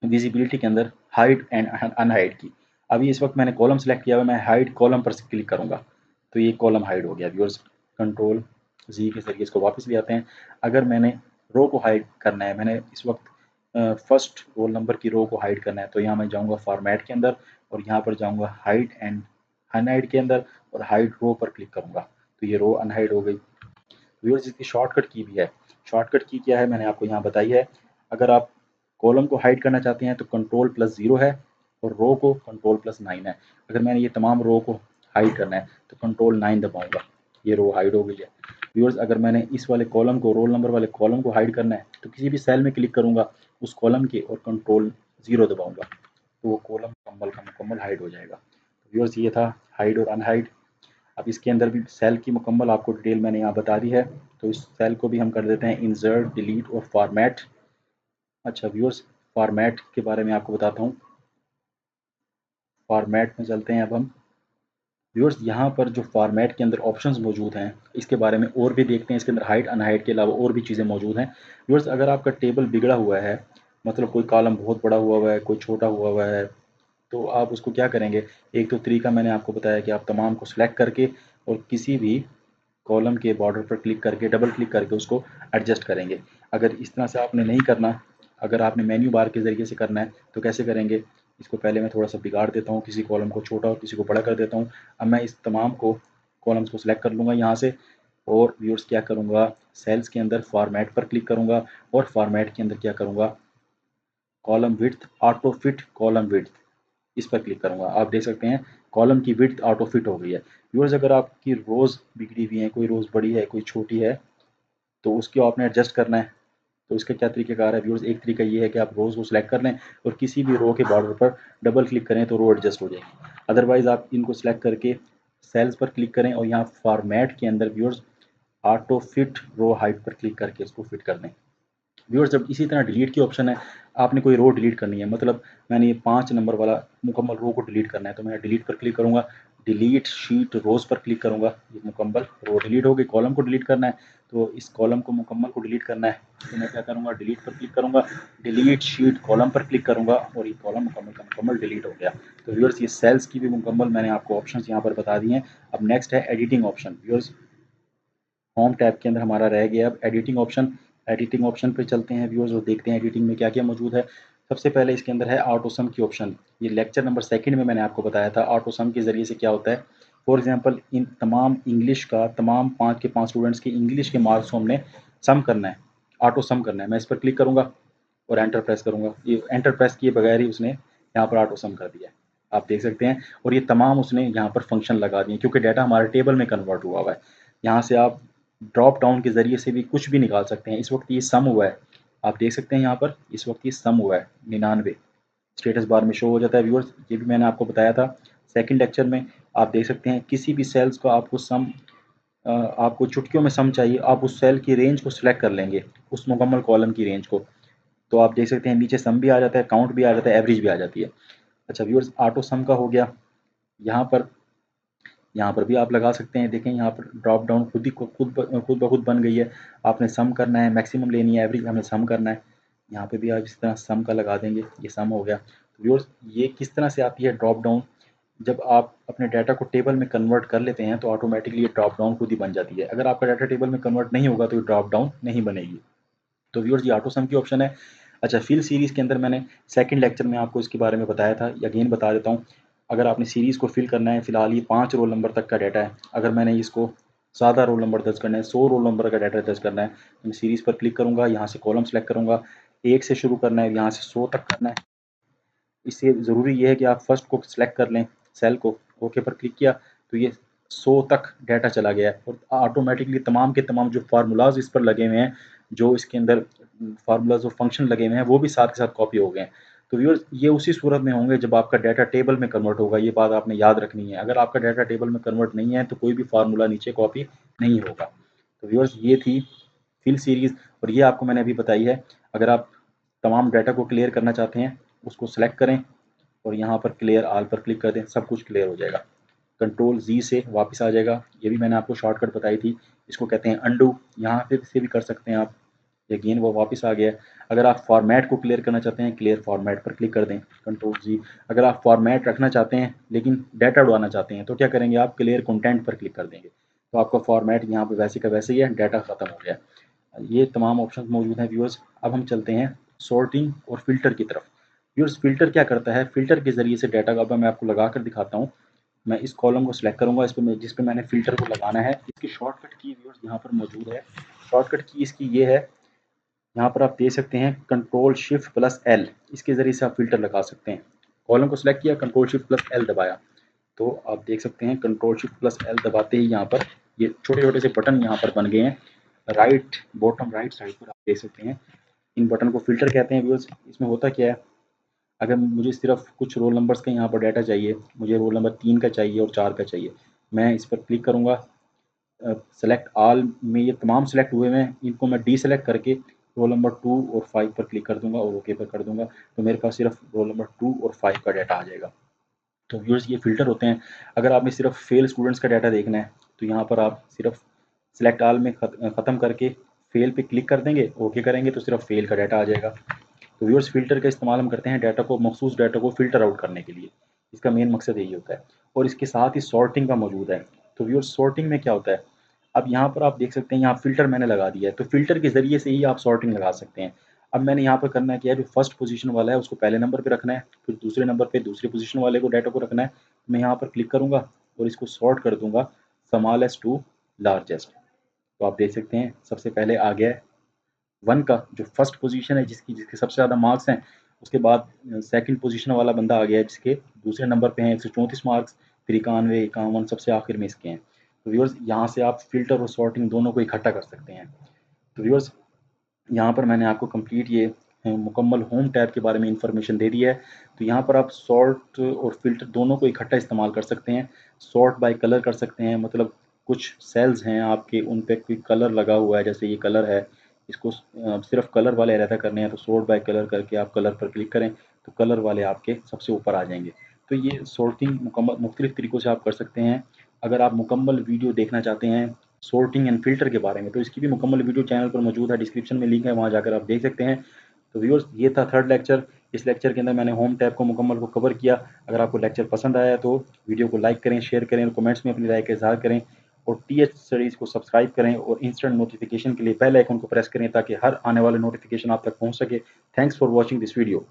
विजिबिलिटी के अंदर हाइड एंड अनहाइड की। अभी इस वक्त मैंने कॉलम सेलेक्ट किया हुआ, मैं हाइड कॉलम पर क्लिक करूँगा तो ये कॉलम हाइड हो गया। व्यूअर्स कंट्रोल जी के जरिए इसको वापस ले आते हैं। अगर मैंने रो को हाइड करना है, मैंने इस वक्त फर्स्ट रोल नंबर की रो को हाइड करना है, तो यहाँ मैं जाऊँगा फॉर्मेट के अंदर और यहाँ पर जाऊँगा हाइड एंड अनहाइड के अंदर और हाइड रो पर क्लिक करूँगा, तो ये रो अनहाइड हो गई। व्यूअर्स इसकी शॉर्टकट की भी है, शॉर्टकट की क्या है मैंने आपको यहाँ बताई है। अगर आप कॉलम को हाइड करना चाहते हैं तो कंट्रोल प्लस 0 है और रो को कंट्रोल प्लस 9 है। अगर मैंने ये तमाम रो को हाइड करना है तो कंट्रोल 9 दबाऊंगा, ये रो हाइड हो गई है। व्यूअर्स अगर मैंने इस वाले कॉलम को, रोल नंबर वाले कॉलम को हाइड करना है तो किसी भी सेल में क्लिक करूंगा उस कॉलम के और कंट्रोल 0 दबाऊंगा, तो वो कॉलम मुकम्मल का मुकम्मल हाइड हो जाएगा। व्यूअर्स ये था हाइड और अनहाइड। अब इसके अंदर भी सेल की मुकम्मल आपको डिटेल मैंने यहाँ बता दी है, तो इस सेल को भी हम कर देते हैं इंसर्ट, डिलीट और फॉर्मेट। अच्छा व्यूअर्स फॉर्मेट के बारे में आपको बताता हूँ, फॉर्मेट में चलते हैं अब हम। व्यूअर्स यहाँ पर जो फॉर्मेट के अंदर ऑप्शंस मौजूद हैं इसके बारे में और भी देखते हैं, इसके अंदर हाइड अनहाइड के अलावा और भी चीज़ें मौजूद हैं। व्यूअर्स अगर आपका टेबल बिगड़ा हुआ है, मतलब कोई कॉलम बहुत बड़ा हुआ है, कोई छोटा हुआ है, तो आप उसको क्या करेंगे, एक तो तरीका मैंने आपको बताया कि आप तमाम को सिलेक्ट करके और किसी भी कॉलम के बॉर्डर पर क्लिक करके, डबल क्लिक करके उसको एडजस्ट करेंगे। अगर इस तरह से आपने नहीं करना, अगर आपने मेन्यू बार के ज़रिए से करना है तो कैसे करेंगे, इसको पहले मैं थोड़ा सा बिगाड़ देता हूँ, किसी कॉलम को छोटा और किसी को बड़ा कर देता हूँ। अब मैं इस तमाम को कॉलम्स को सिलेक्ट कर लूँगा यहाँ से और व्यूअर्स क्या करूँगा, सेल्स के अंदर फॉर्मेट पर क्लिक करूँगा और फॉर्मेट के अंदर क्या करूँगा, column width auto fit column width, इस पर क्लिक करूँगा। आप देख सकते हैं कॉलम की विड्थ ऑटो फिट हो गई है। व्यूअर्स अगर आपकी रोज़ बिगड़ी हुई है, कोई रोज़ बड़ी है कोई छोटी है, तो उसको आपने एडजस्ट करना है। तो इसका क्या तरीक़ेकार है व्यूअर्स, एक तरीका ये है कि आप रोज़ को सिलेक्ट कर लें और किसी भी रो के बॉर्डर पर डबल क्लिक करें तो रो एडजस्ट हो जाएगी। अदरवाइज़ आप इनको सिलेक्ट करके सेल्स पर क्लिक करें और यहाँ फॉर्मेट के अंदर viewers auto fit row height पर क्लिक करके इसको फिट कर दें। व्यूअर्स जब इसी तरह डिलीट की ऑप्शन है, आपने कोई रो डिलीट करनी है, मतलब मैंने ये 5 नंबर वाला मुकम्मल रो को डिलीट करना है, तो मैं डिलीट पर क्लिक करूँगा, डिलीट शीट रोज़ पर क्लिक करूँगा, ये मुकम्मल रो डिलीट हो गई। कॉलम को डिलीट करना है, तो इस कॉलम को मुकम्मल को डिलीट करना है, तो मैं क्या करूँगा, डिलीट पर क्लिक करूँगा, डिलीट शीट कॉलम पर क्लिक करूँगा और ये कॉलम मुकम्मल का मुकम्मल डिलीट हो गया। तो व्यूअर्स ये सेल्स की भी मुकम्मल मैंने आपको ऑप्शंस यहाँ पर बता दिए हैं। अब नेक्स्ट है editing option. Viewers home tab के अंदर हमारा रह गया अब एडिटिंग ऑप्शन। एडिटिंग ऑप्शन पे चलते हैं व्यूअर्स और देखते हैं एडिटिंग में क्या क्या मौजूद है। सबसे पहले इसके अंदर है ऑटो सम की ऑप्शन। ये लेक्चर नंबर 2 में मैंने आपको बताया था ऑटो सम के ज़रिए से क्या होता है। फॉर एग्जांपल इन तमाम इंग्लिश का, तमाम 5 के 5 स्टूडेंट्स की इंग्लिश के मार्क्स को हमने सम करना है, ऑटो सम करना है। मैं इस पर क्लिक करूँगा और एंटर प्रेस करूँगा, ये एंटर प्रेस किए बगैर ही उसने यहाँ पर ऑटो सम कर दिया है, आप देख सकते हैं। और ये तमाम उसने यहाँ पर फंक्शन लगा दिए क्योंकि डाटा हमारे टेबल में कन्वर्ट हुआ है। यहाँ से आप ड्रॉप डाउन के ज़रिए से भी कुछ भी निकाल सकते हैं। इस वक्त ये सम हुआ है, आप देख सकते हैं यहाँ पर इस वक्त ये सम हुआ है 99, स्टेटस बार में शो हो जाता है। व्यूअर्स ये भी मैंने आपको बताया था सेकंड लेक्चर में, आप देख सकते हैं किसी भी सेल्स को आपको आपको चुटकियों में सम चाहिए, आप उस सेल की रेंज को सिलेक्ट कर लेंगे, उस मुकम्मल कॉलम की रेंज को। तो आप देख सकते हैं नीचे सम भी आ जाता है, काउंट भी आ जाता है, एवरेज भी आ जाती है। अच्छा व्यूअर्स, ऑटो सम का हो गया। यहाँ पर यहाँ पर भी आप लगा सकते हैं। देखें यहाँ पर ड्रॉप डाउन खुद ब खुद बन गई है। आपने सम करना है, मैक्सिमम लेनी है, एवरेज हमें सम करना है। यहाँ पे भी आप इस तरह सम का लगा देंगे, ये सम हो गया। तो व्यूअर्स, ये किस तरह से आती है ड्रॉप डाउन, जब आप अपने डाटा को टेबल में कन्वर्ट कर लेते हैं तो ऑटोमेटिकली ये ड्रॉप डाउन खुद ही बन जाती है। अगर आपका डाटा टेबल में कन्वर्ट नहीं होगा तो ये ड्रॉप डाउन नहीं बनेगी। तो व्यूअर्स, ये ऑटो सम की ऑप्शन है। अच्छा, फिल सीरीज़ के अंदर मैंने सेकंड लेक्चर में आपको इसके बारे में बताया था, अगेन बता देता हूँ। अगर आपने सीरीज़ को फिल करना है, फिलहाल ये 5 रोल नंबर तक का डाटा है। अगर मैंने इसको सादा रोल नंबर दर्ज करना है, 100 रोल नंबर का डाटा दर्ज करना है, तो मैं सीरीज़ पर क्लिक करूँगा, यहाँ से कॉलम सेलेक्ट करूँगा, 1 से शुरू करना है, यहाँ से 100 तक करना है। इससे ज़रूरी ये है कि आप फर्स्ट को सिलेक्ट कर लें, सेल को, ओके पर क्लिक किया तो ये 100 तक डाटा चला गया है और ऑटोमेटिकली तमाम के तमाम जो फार्मूलाज इस पर लगे हुए हैं, जो इसके अंदर फार्मूलाज और फंक्शन लगे हुए हैं, वो भी साथ के साथ कॉपी हो गए हैं। तो व्यूअर्स, ये उसी सूरत में होंगे जब आपका डाटा टेबल में कन्वर्ट होगा। ये बात आपने याद रखनी है। अगर आपका डाटा टेबल में कन्वर्ट नहीं है तो कोई भी फार्मूला नीचे कॉपी नहीं होगा। तो व्यूअर्स, ये थी फिल सीरीज़ और ये आपको मैंने अभी बताई है। अगर आप तमाम डाटा को क्लियर करना चाहते हैं, उसको सेलेक्ट करें और यहाँ पर क्लियर ऑल पर क्लिक कर दें, सब कुछ क्लियर हो जाएगा। कंट्रोल जी से वापस आ जाएगा। ये भी मैंने आपको शॉर्टकट बताई थी, इसको कहते हैं अंडू। यहाँ पे से भी कर सकते हैं आप। अगेन वो वापस आ गया है। अगर आप फॉर्मेट को क्लियर करना चाहते हैं, क्लियर फॉर्मेट पर क्लिक कर दें, कंट्रोल जी। अगर आप फॉर्मेट रखना चाहते हैं लेकिन डाटा उड़ाना चाहते हैं तो क्या करेंगे, आप क्लियर कंटेंट पर क्लिक कर देंगे। तो आपका फॉर्मेट यहाँ पे वैसे का वैसे ही है, डाटा खत्म हो गया। ये तमाम ऑप्शन मौजूद हैं व्यूअर्स। अब हम चलते हैं सॉर्टिंग और फिल्टर की तरफ। व्यूअर्स, फिल्टर क्या करता है, फिल्टर के ज़रिए से डाटा का मैं आपको लगा कर दिखाता हूँ। मैं इस कॉलम को सिलेक्ट करूँगा, इस पे जिस पे मैंने फ़िल्टर को लगाना है। इसकी शॉर्टकट की व्यूअर्स यहाँ पर मौजूद है। शॉर्टकट की इसकी ये है, यहाँ पर आप देख सकते हैं कंट्रोल शिफ्ट प्लस एल, इसके ज़रिए से आप फ़िल्टर लगा सकते हैं। कॉलम को सिलेक्ट किया, कंट्रोल शिफ्ट प्लस एल दबाया, तो आप देख सकते हैं कंट्रोल शिफ्ट प्लस एल दबाते ही यहाँ पर ये छोटे छोटे से बटन यहाँ पर बन गए हैं। राइट बॉटम राइट साइड पर आप देख सकते हैं, इन बटन को फ़िल्टर कहते हैं व्यूअर्स। इसमें होता क्या है, अगर मुझे सिर्फ कुछ रोल नंबर्स का यहाँ पर डाटा चाहिए, मुझे रोल नंबर 3 का चाहिए और 4 का चाहिए, मैं इस पर क्लिक करूँगा। सेलेक्ट ऑल में ये तमाम सेलेक्ट हुए हैं, इनको मैं डी सेलेक्ट करके रोल नंबर 2 और 5 पर क्लिक कर दूंगा और ओके पर कर दूंगा, तो मेरे पास सिर्फ रोल नंबर 2 और 5 का डाटा आ जाएगा। तो व्यूअर्स, ये फ़िल्टर होते हैं। अगर आपने सिर्फ फेल स्टूडेंट्स का डाटा देखना है तो यहाँ पर आप सिर्फ सेलेक्ट ऑल में ख़त्म करके फेल पे क्लिक कर देंगे, ओके करेंगे तो सिर्फ फेल का डाटा आ जाएगा। तो व्यूअर्स, फ़िल्टर का इस्तेमाल हम करते हैं डाटा को, मखसूस डाटा को फ़िल्टर आउट करने के लिए। इसका मेन मकसद यही होता है और इसके साथ ही सॉर्टिंग का मौजूद है। तो व्यूअर्स, सॉर्टिंग में क्या होता है, अब यहाँ पर आप देख सकते हैं, यहाँ फ़िल्टर मैंने लगा दिया है, तो फ़िल्टर के ज़रिए से ही आप सॉर्टिंग लगा सकते हैं। अब मैंने यहाँ पर करना क्या है, जो फर्स्ट पोजीशन वाला है उसको पहले नंबर पे रखना है, फिर दूसरे नंबर पे दूसरी पोजीशन वाले को डाटा को रखना है। मैं यहाँ पर क्लिक करूँगा और इसको सॉर्ट कर दूँगा स्मॉलेस्ट टू लार्जेस्ट। तो आप देख सकते हैं सबसे पहले आ गया है 1 का, जो फर्स्ट पोजीशन है जिसकी जिसके सबसे ज़्यादा मार्क्स हैं। उसके बाद सेकंड पोजीशन वाला बंदा आ गया है जिसके दूसरे नंबर पे हैं 134 मार्क्स, फिर 91, 51 सबसे आखिर में इसके हैं। तो व्यूअर्स, यहाँ से आप फ़िल्टर और सॉर्टिंग दोनों को इकट्ठा कर सकते हैं। तो व्यूअर्स, यहाँ पर मैंने आपको कंप्लीट ये मुकम्मल होम टैब के बारे में इंफॉर्मेशन दे दी है। तो यहाँ पर आप सॉर्ट और फिल्टर दोनों को इकट्ठा इस्तेमाल कर सकते हैं। सॉर्ट बाय कलर कर सकते हैं, मतलब कुछ सेल्स हैं आपके, उन पे कोई कलर लगा हुआ है, जैसे ये कलर है, इसको सिर्फ कलर वाले अलहदा करने हैं तो सॉर्ट बाय कलर करके आप कलर पर क्लिक करें तो कलर वाले आपके सबसे ऊपर आ जाएंगे। तो ये सॉर्टिंग मुकम्मल मुख्तलिफ तरीक़ों से आप कर सकते हैं। अगर आप मुकम्मल वीडियो देखना चाहते हैं सॉर्टिंग एंड फ़िल्टर के बारे में तो इसकी भी मुकम्मल वीडियो चैनल पर मौजूद है, डिस्क्रिप्शन में लिंक है, वहाँ जाकर आप देख सकते हैं। तो व्यूअर्स, ये था थर्ड लेक्चर। इस लेक्चर के अंदर मैंने होम टैब को मुकम्मल को कवर किया। अगर आपको लेक्चर पसंद आया तो वीडियो को लाइक करें, शेयर करें और कमेंट्स में अपनी राय का इज़हार करें और टीएच स्टडीज़ को सब्सक्राइब करें और इंस्टेंट नोटिफिकेशन के लिए बेल आइकन को प्रेस करें ताकि हर आने वाले नोटिफिकेशन आप तक पहुँच सके। Thanks for watching this video.